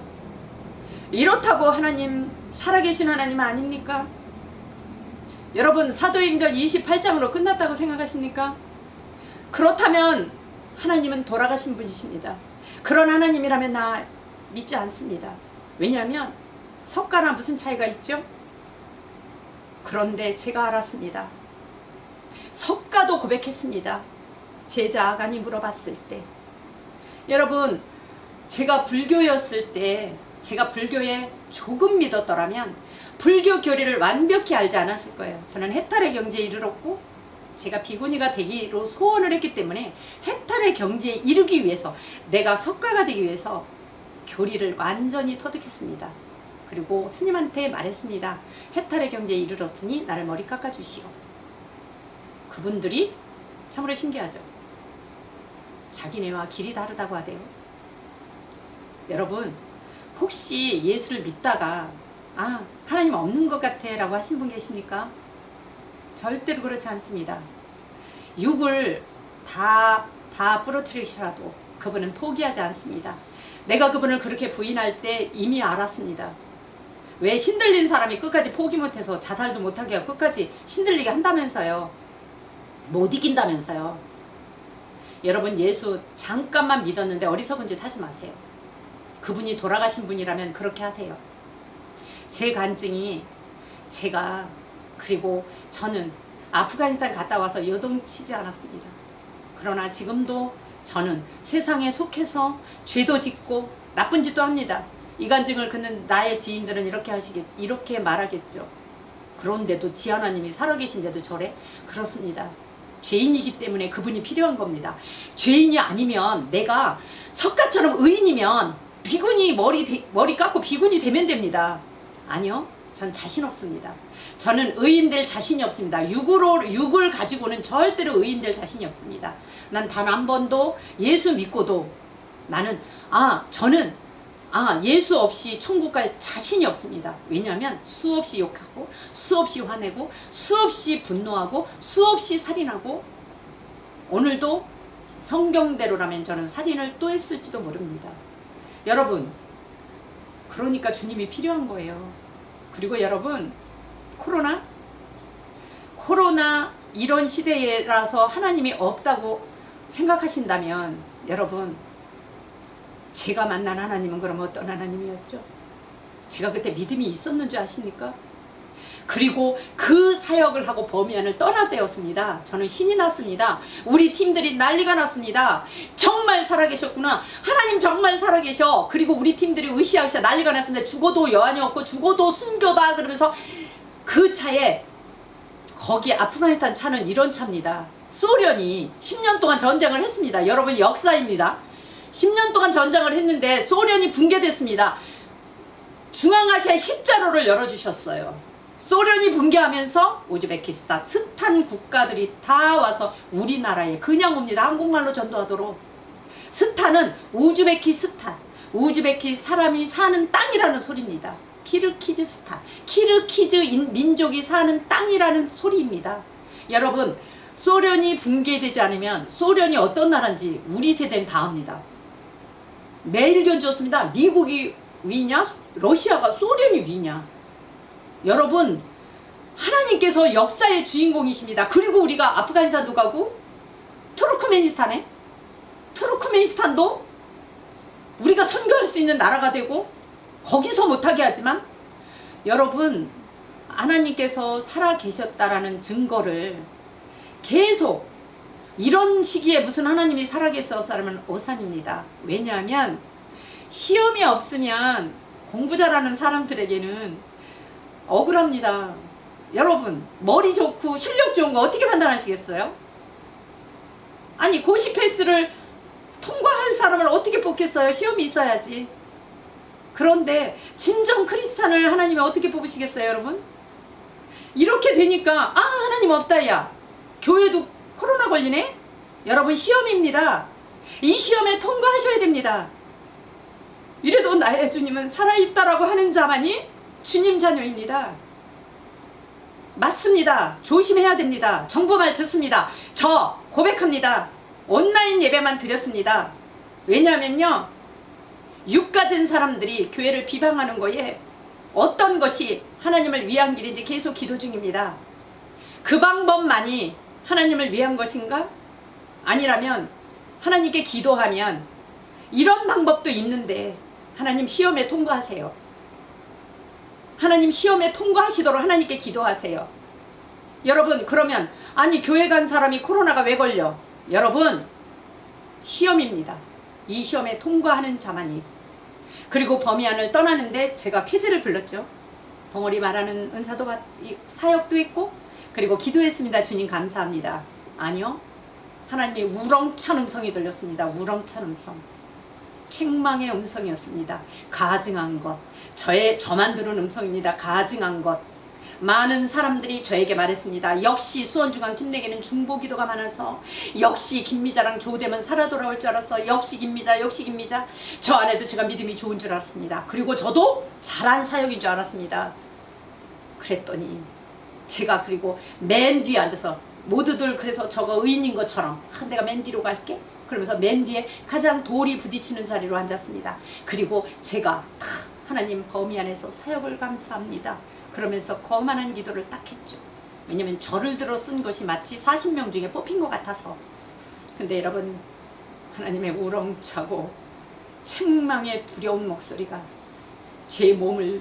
이렇다고 하나님 살아계신 하나님 아닙니까? 여러분 사도행전 28장으로 끝났다고 생각하십니까? 그렇다면 하나님은 돌아가신 분이십니다. 그런 하나님이라면 나 믿지 않습니다. 왜냐하면 석가나 무슨 차이가 있죠? 그런데 제가 알았습니다. 석가도 고백했습니다. 제자 아간이 물어봤을 때. 여러분, 제가 불교였을 때, 제가 불교에 조금 믿었더라면 불교 교리를 완벽히 알지 않았을 거예요. 저는 해탈의 경지에 이르렀고 제가 비구니가 되기로 소원을 했기 때문에 해탈의 경지에 이르기 위해서, 내가 석가가 되기 위해서 교리를 완전히 터득했습니다. 그리고 스님한테 말했습니다. 해탈의 경지에 이르렀으니 나를 머리 깎아주시오. 그분들이 참으로 신기하죠. 자기네와 길이 다르다고 하대요. 여러분, 혹시 예수를 믿다가 하나님 없는 것 같아 라고 하신 분 계십니까? 절대로 그렇지 않습니다. 육을 다 부러뜨리시라도 그분은 포기하지 않습니다. 내가 그분을 그렇게 부인할 때 이미 알았습니다. 왜 신들린 사람이 끝까지 포기 못해서 자살도 못하게 하고 끝까지 신들리게 한다면서요. 못 이긴다면서요. 여러분, 예수 잠깐만 믿었는데 어리석은 짓 하지 마세요. 그분이 돌아가신 분이라면 그렇게 하세요. 제 간증이, 그리고 저는 아프가니스탄 갔다 와서 요동치지 않았습니다. 그러나 지금도 저는 세상에 속해서 죄도 짓고 나쁜 짓도 합니다. 이 간증을 듣는 나의 지인들은 이렇게 말하겠죠. 그런데도 지 하나님이 살아계신데도 저래? 그렇습니다. 죄인이기 때문에 그분이 필요한 겁니다. 죄인이 아니면, 내가 석가처럼 의인이면 비구니 머리 깎고 비구니 되면 됩니다. 아니요, 전 자신 없습니다. 저는 의인 될 자신이 없습니다. 육을 가지고는 절대로 의인 될 자신이 없습니다. 난 단 한 번도 예수 믿고도 저는 예수 없이 천국 갈 자신이 없습니다. 왜냐하면 수없이 욕하고 수없이 화내고 수없이 분노하고 수없이 살인하고, 오늘도 성경대로라면 저는 살인을 또 했을지도 모릅니다. 여러분, 그러니까 주님이 필요한 거예요. 그리고 여러분, 코로나 이런 시대라서 하나님이 없다고 생각하신다면, 여러분, 제가 만난 하나님은 그럼 어떤 하나님이었죠? 제가 그때 믿음이 있었는 줄 아십니까? 그리고 그 사역을 하고 범위안을 떠날 때였습니다. 저는 신이 났습니다. 우리 팀들이 난리가 났습니다. 정말 살아계셨구나. 하나님 정말 살아계셔. 그리고 우리 팀들이 으쌰으쌰 난리가 났습니다. 죽어도 여한이 없고 죽어도 순교다 그러면서, 그 차에, 거기 아프가니스탄 차는 이런 차입니다. 소련이 10년 동안 전쟁을 했습니다. 여러분, 역사입니다. 10년 동안 전쟁을 했는데 소련이 붕괴됐습니다. 중앙아시아의 십자로를 열어주셨어요. 소련이 붕괴하면서 우즈베키스탄, 스탄 국가들이 다 와서 우리나라에 그냥 옵니다. 한국말로 전도하도록. 스탄은 우즈베키스탄, 우즈베키 사람이 사는 땅이라는 소리입니다. 키르키즈스탄, 키르키즈 민족이 사는 땅이라는 소리입니다. 여러분, 소련이 붕괴되지 않으면 소련이 어떤 나라인지 우리 세대는 다 압니다. 매일 견주었습니다. 미국이 위냐? 러시아가 소련이 위냐? 여러분, 하나님께서 역사의 주인공이십니다. 그리고 우리가 아프가니스탄도 가고 투르크메니스탄도 우리가 선교할 수 있는 나라가 되고, 거기서 못하게 하지만, 여러분, 하나님께서 살아계셨다라는 증거를 계속 이런 시기에 무슨 하나님이 살아계셔서라면 오산입니다. 왜냐하면 시험이 없으면 공부 잘하는 사람들에게는 억울합니다. 여러분, 머리 좋고 실력 좋은 거 어떻게 판단하시겠어요? 아니, 고시 패스를 통과할 사람을 어떻게 뽑겠어요? 시험이 있어야지. 그런데 진정 크리스찬을 하나님이 어떻게 뽑으시겠어요, 여러분? 이렇게 되니까 하나님 없다, 야. 교회도 코로나 걸리네? 여러분, 시험입니다. 이 시험에 통과하셔야 됩니다. 이래도 나의 주님은 살아있다라고 하는 자만이 주님 자녀입니다. 맞습니다. 조심해야 됩니다. 정부 말 듣습니다. 저 고백합니다. 온라인 예배만 드렸습니다. 왜냐하면요, 육 가진 사람들이 교회를 비방하는 거에 어떤 것이 하나님을 위한 길인지 계속 기도 중입니다. 그 방법만이 하나님을 위한 것인가? 아니라면 하나님께 기도하면 이런 방법도 있는데 하나님 시험에 통과하세요. 하나님 시험에 통과하시도록 하나님께 기도하세요. 여러분, 그러면 아니, 교회 간 사람이 코로나가 왜 걸려? 여러분, 시험입니다. 이 시험에 통과하는 자만이. 그리고 범위안을 떠나는데 제가 퀴즈를 불렀죠. 벙어리 말하는 은사도 사역도 있고, 그리고 기도했습니다. 주님 감사합니다. 아니요, 하나님의 우렁찬 음성이 들렸습니다. 우렁찬 음성. 책망의 음성이었습니다. 가증한 것. 저만 들은 음성입니다. 가증한 것. 많은 사람들이 저에게 말했습니다. 역시 수원중앙 팀내에는 중보기도가 많아서, 역시 김미자랑 조되면 살아 돌아올 줄 알았어. 역시 김미자, 역시 김미자. 저 안에도 제가 믿음이 좋은 줄 알았습니다. 그리고 저도 잘한 사역인 줄 알았습니다. 그랬더니 제가 그리고 맨 뒤에 앉아서 모두들 그래서 저거 의인인 것처럼 내가 맨 뒤로 갈게? 그러면서 맨 뒤에 가장 돌이 부딪히는 자리로 앉았습니다. 그리고 제가 하나님 범위 안에서 사역을 감사합니다. 그러면서 거만한 기도를 딱 했죠. 왜냐면 저를 들어 쓴 것이 마치 40명 중에 뽑힌 것 같아서. 근데 여러분, 하나님의 우렁차고 책망의 두려운 목소리가 제 몸을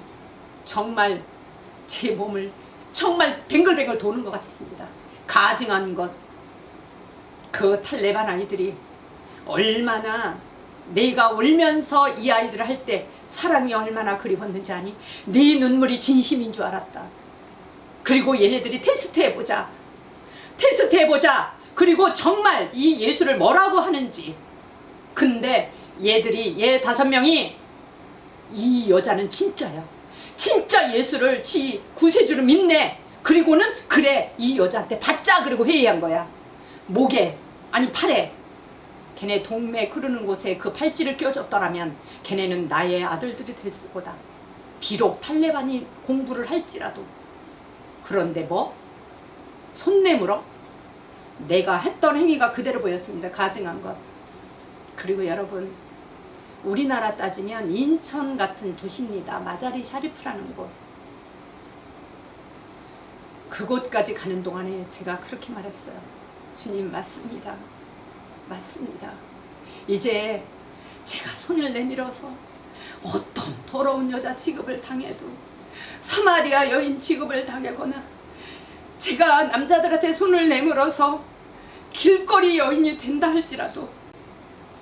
정말 뱅글뱅글 도는 것 같았습니다. 가증한 것. 그 탈레반 아이들이 얼마나 내가 울면서 이 아이들을 할 때 사랑이 얼마나 그리웠는지 아니? 네 눈물이 진심인 줄 알았다. 그리고 얘네들이 테스트해보자. 그리고 정말 이 예수를 뭐라고 하는지. 근데 얘 5명이 이 여자는 진짜야. 진짜 예수를 지 구세주를 믿네. 그리고는 그래, 이 여자한테 받자. 그리고 회의한 거야. 목에, 아니 팔에, 걔네 동맥 흐르는 곳에 그 팔찌를 껴줬더라면 걔네는 나의 아들들이 됐을 거다. 비록 탈레반이 공부를 할지라도. 그런데 뭐? 손 내물어? 내가 했던 행위가 그대로 보였습니다. 가증한 것. 그리고 여러분, 우리나라 따지면 인천 같은 도시입니다. 마자리 샤리프라는 곳. 그곳까지 가는 동안에 제가 그렇게 말했어요. 주님, 맞습니다. 이제 제가 손을 내밀어서 어떤 더러운 여자 취급을 당해도, 사마리아 여인 취급을 당하거나, 제가 남자들한테 손을 내밀어서 길거리 여인이 된다 할지라도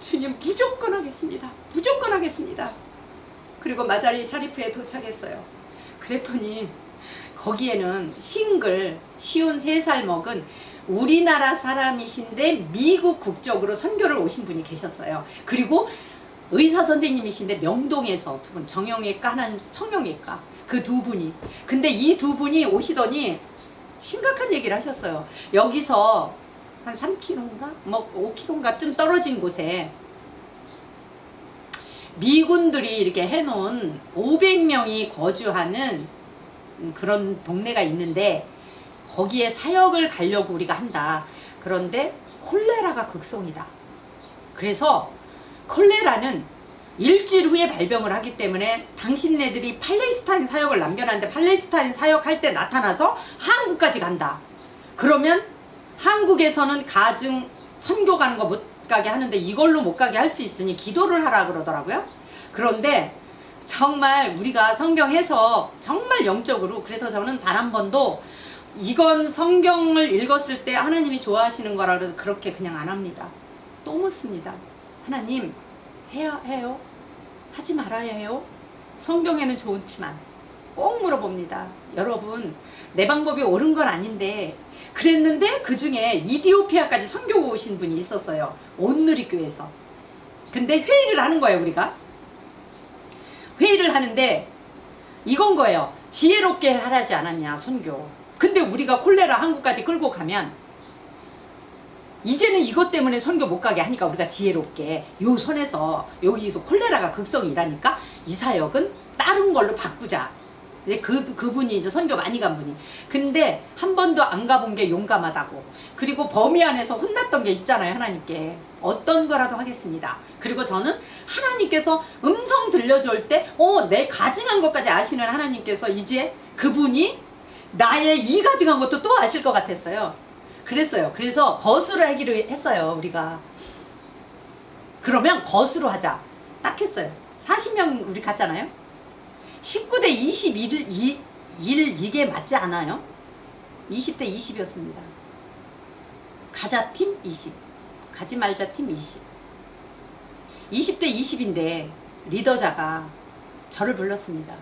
주님, 무조건 하겠습니다. 그리고 마자리 샤리프에 도착했어요. 그랬더니 거기에는 싱글, 쉬운 3살 먹은 우리나라 사람이신데 미국 국적으로 선교를 오신 분이 계셨어요. 그리고 의사 선생님이신데 명동에서 2분, 정형외과 하나는 성형외과, 그 2분이. 근데 이 2분이 오시더니 심각한 얘기를 하셨어요. 여기서 한 3km인가? 뭐 5km인가 좀 떨어진 곳에 미군들이 이렇게 해놓은 500명이 거주하는 그런 동네가 있는데, 거기에 사역을 가려고 우리가 한다. 그런데 콜레라가 극성이다. 그래서 콜레라는 일주일 후에 발병을 하기 때문에 당신네들이 팔레스타인 사역을 남겨놨는데 팔레스타인 사역할 때 나타나서 한국까지 간다. 그러면 한국에서는 가증 선교 가는 거 못 가게 하는데 이걸로 못 가게 할 수 있으니 기도를 하라 그러더라고요. 그런데 정말 우리가 성경에서 정말 영적으로, 그래서 저는 단 한 번도 이건 성경을 읽었을 때 하나님이 좋아하시는 거라 그래서 그렇게 그냥 안 합니다. 또 묻습니다. 하나님 해야 해요? 하지 말아야 해요? 성경에는 좋지만 꼭 물어봅니다. 여러분, 내 방법이 옳은 건 아닌데 그랬는데 그 중에 이디오피아까지 선교 오신 분이 있었어요. 온누리교회에서. 근데 회의를 하는 거예요. 우리가 회의를 하는데 이건 거예요. 지혜롭게 하라지 않았냐 선교. 근데 우리가 콜레라 한국까지 끌고 가면 이제는 이것 때문에 선교 못 가게 하니까 우리가 지혜롭게 요 선에서 여기서 콜레라가 극성이라니까 이 사역은 다른 걸로 바꾸자. 그분이 이제 선교 많이 간 분이. 근데 한 번도 안 가본 게 용감하다고. 그리고 범위 안에서 혼났던 게 있잖아요. 하나님께. 어떤 거라도 하겠습니다. 그리고 저는 하나님께서 음성 들려줄 때 내 가증한 것까지 아시는 하나님께서 이제 그분이 나의 이 가증한 것도 또 아실 것 같았어요. 그랬어요. 그래서 거수를 하기로 했어요. 우리가. 그러면 거수로 하자. 딱 했어요. 40명 우리 갔잖아요. 19대 21 이게 맞지 않아요? 20대 20이었습니다. 가자 팀 20. 가지 말자 팀 20. 20대 20인데 리더자가 저를 불렀습니다.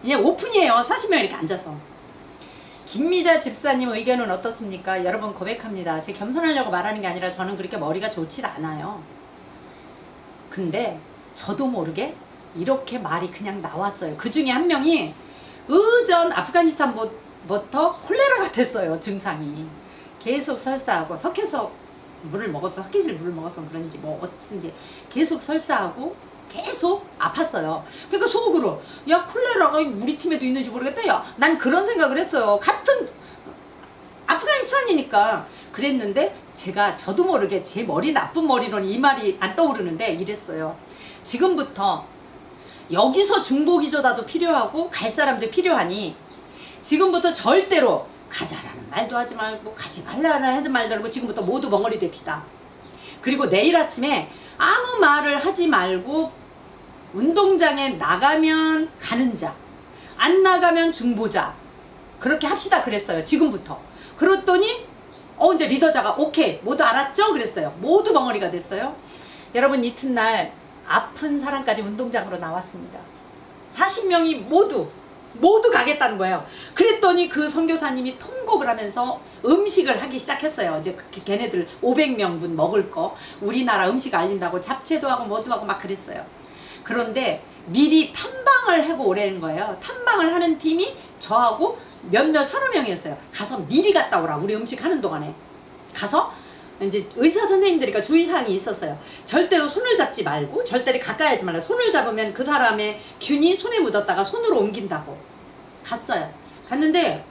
그냥 오픈이에요. 40명 이렇게 앉아서. 김미자 집사님 의견은 어떻습니까? 여러분 고백합니다. 제가 겸손하려고 말하는 게 아니라 저는 그렇게 머리가 좋지 않아요. 근데 저도 모르게 이렇게 말이 그냥 나왔어요. 그 중에 한 명이 의전 아프가니스탄부터 콜레라가 됐어요. 증상이. 계속 설사하고 석회석 물을 먹어서 석회질 물을 먹어서 그런지 뭐 어쩐지 계속 설사하고 계속 아팠어요. 그러니까 속으로 야 콜레라가 우리 팀에도 있는지 모르겠다. 야 난 그런 생각을 했어요. 같은 아프가니스탄이니까 그랬는데 제가 저도 모르게 제 머리 나쁜 머리로는 이 말이 안 떠오르는데 이랬어요. 지금부터 여기서 중보기도도 필요하고 갈 사람도 필요하니 지금부터 절대로 가자라는 말도 하지 말고 가지 말라는 하지 말고 지금부터 모두 멍어리 됩시다. 그리고 내일 아침에 아무 말을 하지 말고 운동장에 나가면 가는 자, 안 나가면 중보자. 그렇게 합시다 그랬어요. 지금부터. 그랬더니 이제 리더자가 오케이 모두 알았죠? 그랬어요. 모두 멍어리가 됐어요. 여러분 이튿날 아픈 사람까지 운동장으로 나왔습니다. 40명이 모두 가겠다는 거예요. 그랬더니 그 선교사님이 통곡을 하면서 음식을 하기 시작했어요. 이제 걔네들 500명분 먹을 거 우리나라 음식 알린다고 잡채도 하고 뭐도 하고 막 그랬어요. 그런데 미리 탐방을 하고 오라는 거예요. 탐방을 하는 팀이 저하고 몇몇 서너 명이었어요. 가서 미리 갔다 오라. 우리 음식 하는 동안에 가서 이제 의사 선생님들이니까 주의사항이 있었어요. 절대로 손을 잡지 말고 절대로 가까이 하지 말라. 손을 잡으면 그 사람의 균이 손에 묻었다가 손으로 옮긴다고. 갔어요. 갔는데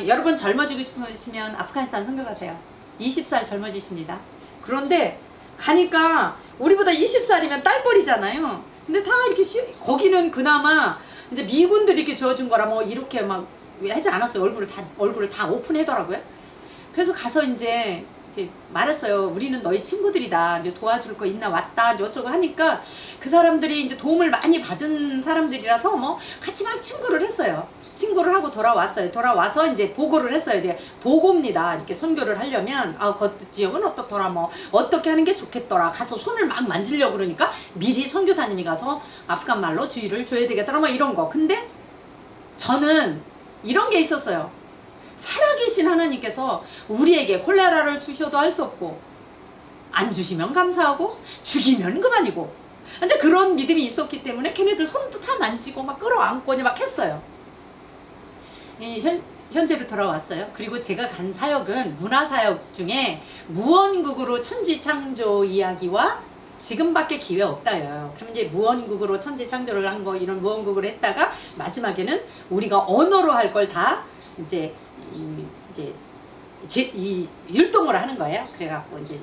여러분 젊어지고 싶으시면 아프가니스탄 선교 가세요. 20살 젊어지십니다. 그런데 가니까 우리보다 20살이면 딸뻘이잖아요. 근데 다 이렇게 거기는 그나마 이제 미군들이 이렇게 주어준 거라 뭐 이렇게 막 하지 않았어요. 얼굴을 다 오픈하더라고요. 그래서 가서 이제 말했어요. 우리는 너희 친구들이다. 이제 도와줄 거 있나 왔다. 이제 어쩌고 하니까 그 사람들이 이제 도움을 많이 받은 사람들이라서 뭐 같이 막 친구를 했어요. 친구를 하고 돌아왔어요. 돌아와서 이제 보고를 했어요. 이제 보고입니다. 이렇게 선교를 하려면 그 지역은 어떻더라 뭐 어떻게 하는 게 좋겠더라. 가서 손을 막 만지려고 그러니까 미리 선교사님이 가서 아프간 말로 주의를 줘야 되겠더라 뭐 이런 거. 근데 저는 이런 게 있었어요. 살아계신 하나님께서 우리에게 콜레라를 주셔도 할 수 없고 안 주시면 감사하고 죽이면 그만이고 이제 그런 믿음이 있었기 때문에 걔네들 손도 다 만지고 막 끌어안고 막 했어요. 현재로 돌아왔어요. 그리고 제가 간 사역은 문화사역 중에 무언국으로 천지창조 이야기와 지금밖에 기회 없다요. 그럼 이제 무언국으로 천지창조를 한 거 이런 무언국으로 했다가 마지막에는 우리가 언어로 할 걸 다 이제 율동을 하는 거예요. 그래갖고 이제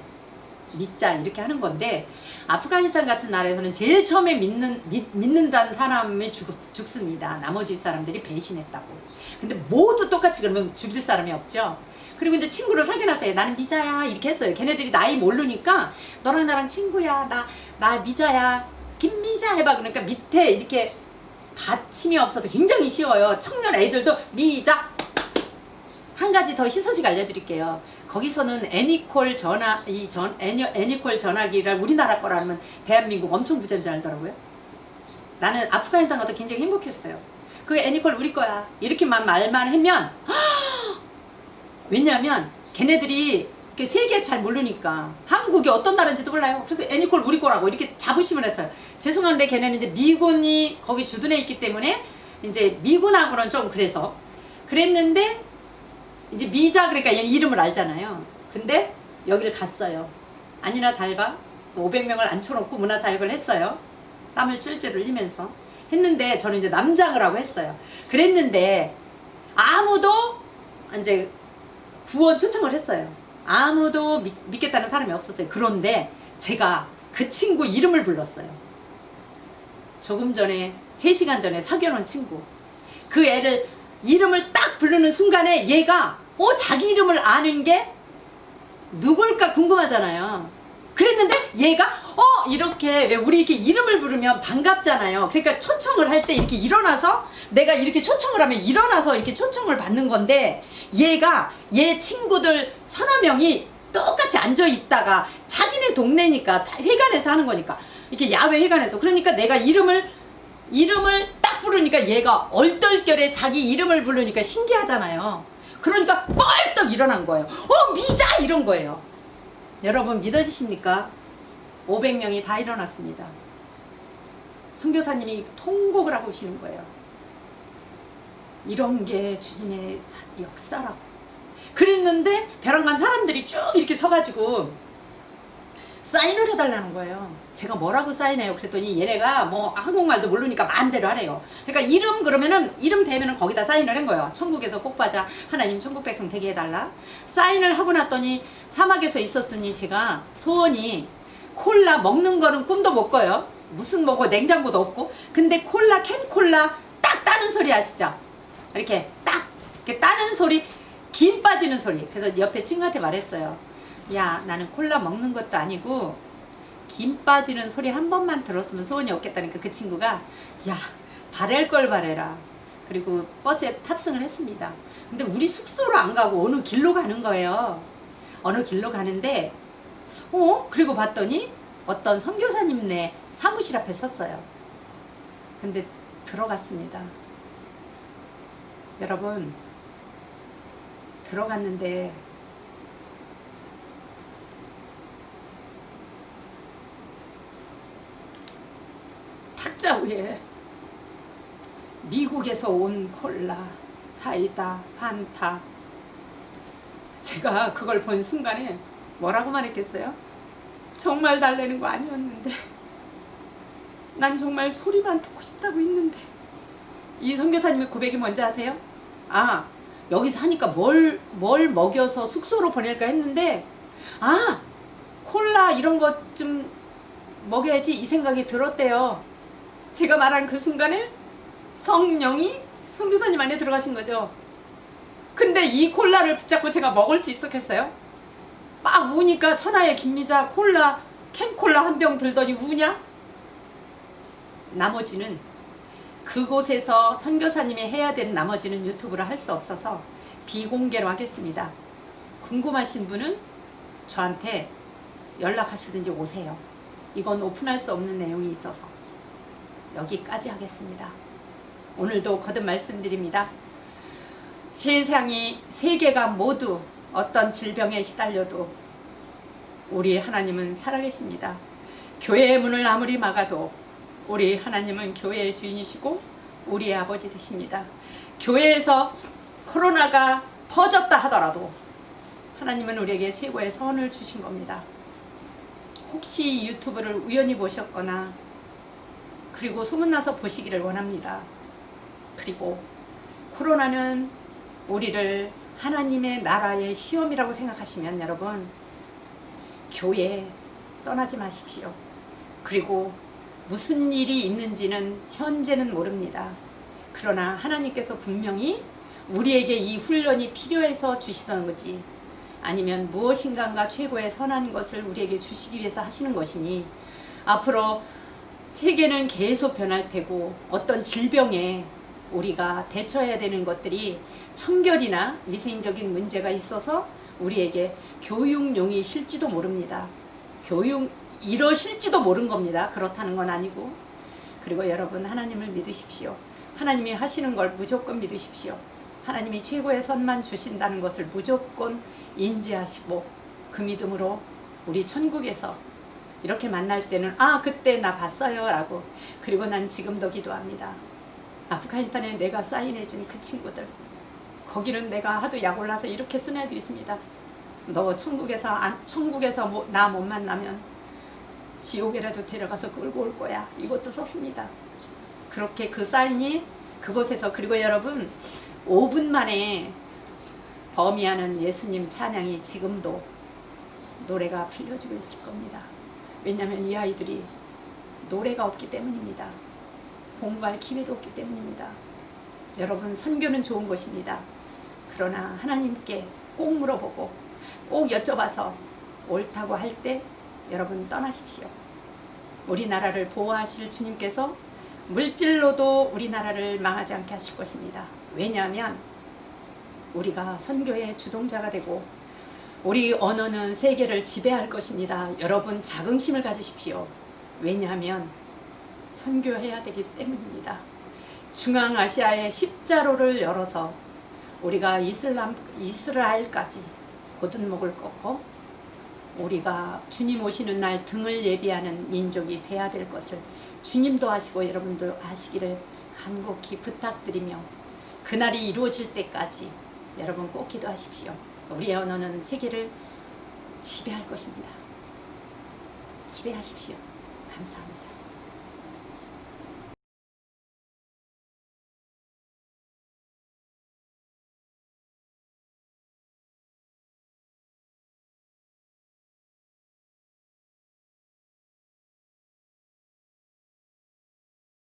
믿자 이렇게 하는 건데 아프가니스탄 같은 나라에서는 제일 처음에 믿는다는 사람이 죽습니다. 나머지 사람들이 배신했다고. 근데 모두 똑같이 그러면 죽일 사람이 없죠. 그리고 이제 친구를 사귀어놨어요. 나는 미자야 이렇게 했어요. 걔네들이 나이 모르니까 너랑 나랑 친구야. 나 미자야. 김미자 해봐. 그러니까 밑에 이렇게 받침이 없어도 굉장히 쉬워요. 청년 애들도 미자 한 가지 더 희소식 알려드릴게요. 거기서는 애니콜 애니콜 전화기를 우리나라 거라면 대한민국 엄청 부자인 줄 알더라고요. 나는 아프가니스탄 가서 굉장히 행복했어요. 그 애니콜 우리 거야 이렇게만 말만 하면 왜냐면 걔네들이 이렇게 세계 잘 모르니까 한국이 어떤 나라인지도 몰라요. 그래서 애니콜 우리 거라고 이렇게 자부심을 했어요. 죄송한데 걔네는 이제 미군이 거기 주둔해 있기 때문에 이제 미군하고는 좀 그랬는데 이제 미자 그러니까 얘는 이름을 알잖아요. 근데 여기를 갔어요. 아니나 달바 500명을 앉혀놓고 문화사역을 했어요. 땀을 찔찔 흘리면서 했는데 저는 이제 남장을 하고 했어요. 그랬는데 아무도 이제 구원 초청을 했어요. 아무도 믿겠다는 사람이 없었어요. 그런데 제가 그 친구 이름을 불렀어요. 조금 전에 3시간 전에 사귀어놓은 친구 그 애를 이름을 딱 부르는 순간에 얘가 자기 이름을 아는 게 누굴까 궁금하잖아요. 그랬는데 얘가 이렇게 왜 우리 이렇게 이름을 부르면 반갑잖아요. 그러니까 초청을 할 때 이렇게 일어나서 내가 이렇게 초청을 하면 일어나서 이렇게 초청을 받는 건데 얘가 얘 친구들 서너 명이 똑같이 앉아 있다가 자기네 동네니까 다 회관에서 하는 거니까 이렇게 야외 회관에서 그러니까 내가 이름을 딱 부르니까 얘가 얼떨결에 자기 이름을 부르니까 신기하잖아요. 그러니까 뻘떡 일어난 거예요. 미자 이런 거예요. 여러분 믿어지십니까? 500명이 다 일어났습니다. 선교사님이 통곡을 하고 오시는 거예요. 이런 게 주님의 역사라고. 그랬는데 벼랑간 사람들이 쭉 이렇게 서가지고 사인을 해달라는 거예요. 제가 뭐라고 사인해요? 그랬더니 얘네가 뭐 한국말도 모르니까 마음대로 하래요. 그러니까 이름 대면은 거기다 사인을 한 거예요. 천국에서 꼭 받아 하나님 천국 백성 되게 해달라. 사인을 하고 났더니 사막에서 있었으니 제가 소원이 콜라 먹는 거는 꿈도 못 꿔요. 무슨 먹고 냉장고도 없고. 근데 캔 콜라 딱 따는 소리 아시죠? 이렇게 딱 이렇게 따는 소리, 김 빠지는 소리. 그래서 옆에 친구한테 말했어요. 야, 나는 콜라 먹는 것도 아니고 김 빠지는 소리 한 번만 들었으면 소원이 없겠다니까 그 친구가 야, 바랄 걸 바래라. 그리고 버스에 탑승을 했습니다. 근데 우리 숙소로 안 가고 어느 길로 가는 거예요. 어느 길로 가는데 그리고 봤더니 어떤 선교사님네 사무실 앞에 섰어요. 근데 들어갔습니다. 여러분 들어갔는데 탁자 위에 미국에서 온 콜라, 사이다, 한타. 제가 그걸 본 순간에 뭐라고 말했겠어요? 정말 달래는 거 아니었는데 난 정말 소리만 듣고 싶다고 했는데 이 선교사님의 고백이 뭔지 아세요? 여기서 하니까 뭘 먹여서 숙소로 보낼까 했는데 콜라 이런 것 좀 먹여야지 이 생각이 들었대요. 제가 말한 그 순간에 성령이 선교사님 안에 들어가신 거죠. 근데 이 콜라를 붙잡고 제가 먹을 수 있었겠어요? 막 우니까 천하의 김미자 콜라 캔콜라 한 병 들더니 우냐? 나머지는 그곳에서 선교사님이 해야 되는 나머지는 유튜브를 할 수 없어서 비공개로 하겠습니다. 궁금하신 분은 저한테 연락하시든지 오세요. 이건 오픈할 수 없는 내용이 있어서 여기까지 하겠습니다. 오늘도 거듭 말씀드립니다. 세계가 모두 어떤 질병에 시달려도 우리 하나님은 살아계십니다. 교회의 문을 아무리 막아도 우리 하나님은 교회의 주인이시고 우리의 아버지 되십니다. 교회에서 코로나가 퍼졌다 하더라도 하나님은 우리에게 최고의 선을 주신 겁니다. 혹시 유튜브를 우연히 보셨거나 그리고 소문나서 보시기를 원합니다. 그리고 코로나는 우리를 하나님의 나라의 시험이라고 생각하시면 여러분 교회 떠나지 마십시오. 그리고 무슨 일이 있는지는 현재는 모릅니다. 그러나 하나님께서 분명히 우리에게 이 훈련이 필요해서 주시던 거지 아니면 무엇인가 최고의 선한 것을 우리에게 주시기 위해서 하시는 것이니 앞으로 세계는 계속 변할 테고 어떤 질병에 우리가 대처해야 되는 것들이 청결이나 위생적인 문제가 있어서 우리에게 교육용이 실지도 모릅니다. 교육 이러실지도 모른 겁니다. 그렇다는 건 아니고. 그리고 여러분, 하나님을 믿으십시오. 하나님이 하시는 걸 무조건 믿으십시오. 하나님이 최고의 선만 주신다는 것을 무조건 인지하시고 그 믿음으로 우리 천국에서 이렇게 만날 때는 아, 그때 나 봤어요 라고. 그리고 난 지금도 기도합니다. 아프가니스탄에 내가 사인해준 그 친구들, 거기는 내가 하도 약 올라서 이렇게 쓴 애도 있습니다. 너 천국에서 나 못 만나면 지옥에라도 데려가서 끌고 올 거야. 이것도 썼습니다. 그렇게 그 사인이 그곳에서. 그리고 여러분, 5분 만에 범위하는 예수님 찬양이 지금도 노래가 불려지고 있을 겁니다. 왜냐하면 이 아이들이 노래가 없기 때문입니다. 공부할 기회도 없기 때문입니다. 여러분, 선교는 좋은 것입니다. 그러나 하나님께 꼭 물어보고 꼭 여쭤봐서 옳다고 할 때 여러분 떠나십시오. 우리나라를 보호하실 주님께서 물질로도 우리나라를 망하지 않게 하실 것입니다. 왜냐하면 우리가 선교의 주동자가 되고 우리 언어는 세계를 지배할 것입니다. 여러분, 자긍심을 가지십시오. 왜냐하면 선교해야 되기 때문입니다. 중앙아시아의 십자로를 열어서 우리가 이스라엘까지 고든목을 꺾고 우리가 주님 오시는 날 등을 예비하는 민족이 돼야 될 것을 주님도 하시고 여러분도 하시기를 간곡히 부탁드리며, 그날이 이루어질 때까지 여러분 꼭 기도하십시오. 우리의 언어는 세계를 지배할 것입니다. 기대하십시오. 감사합니다.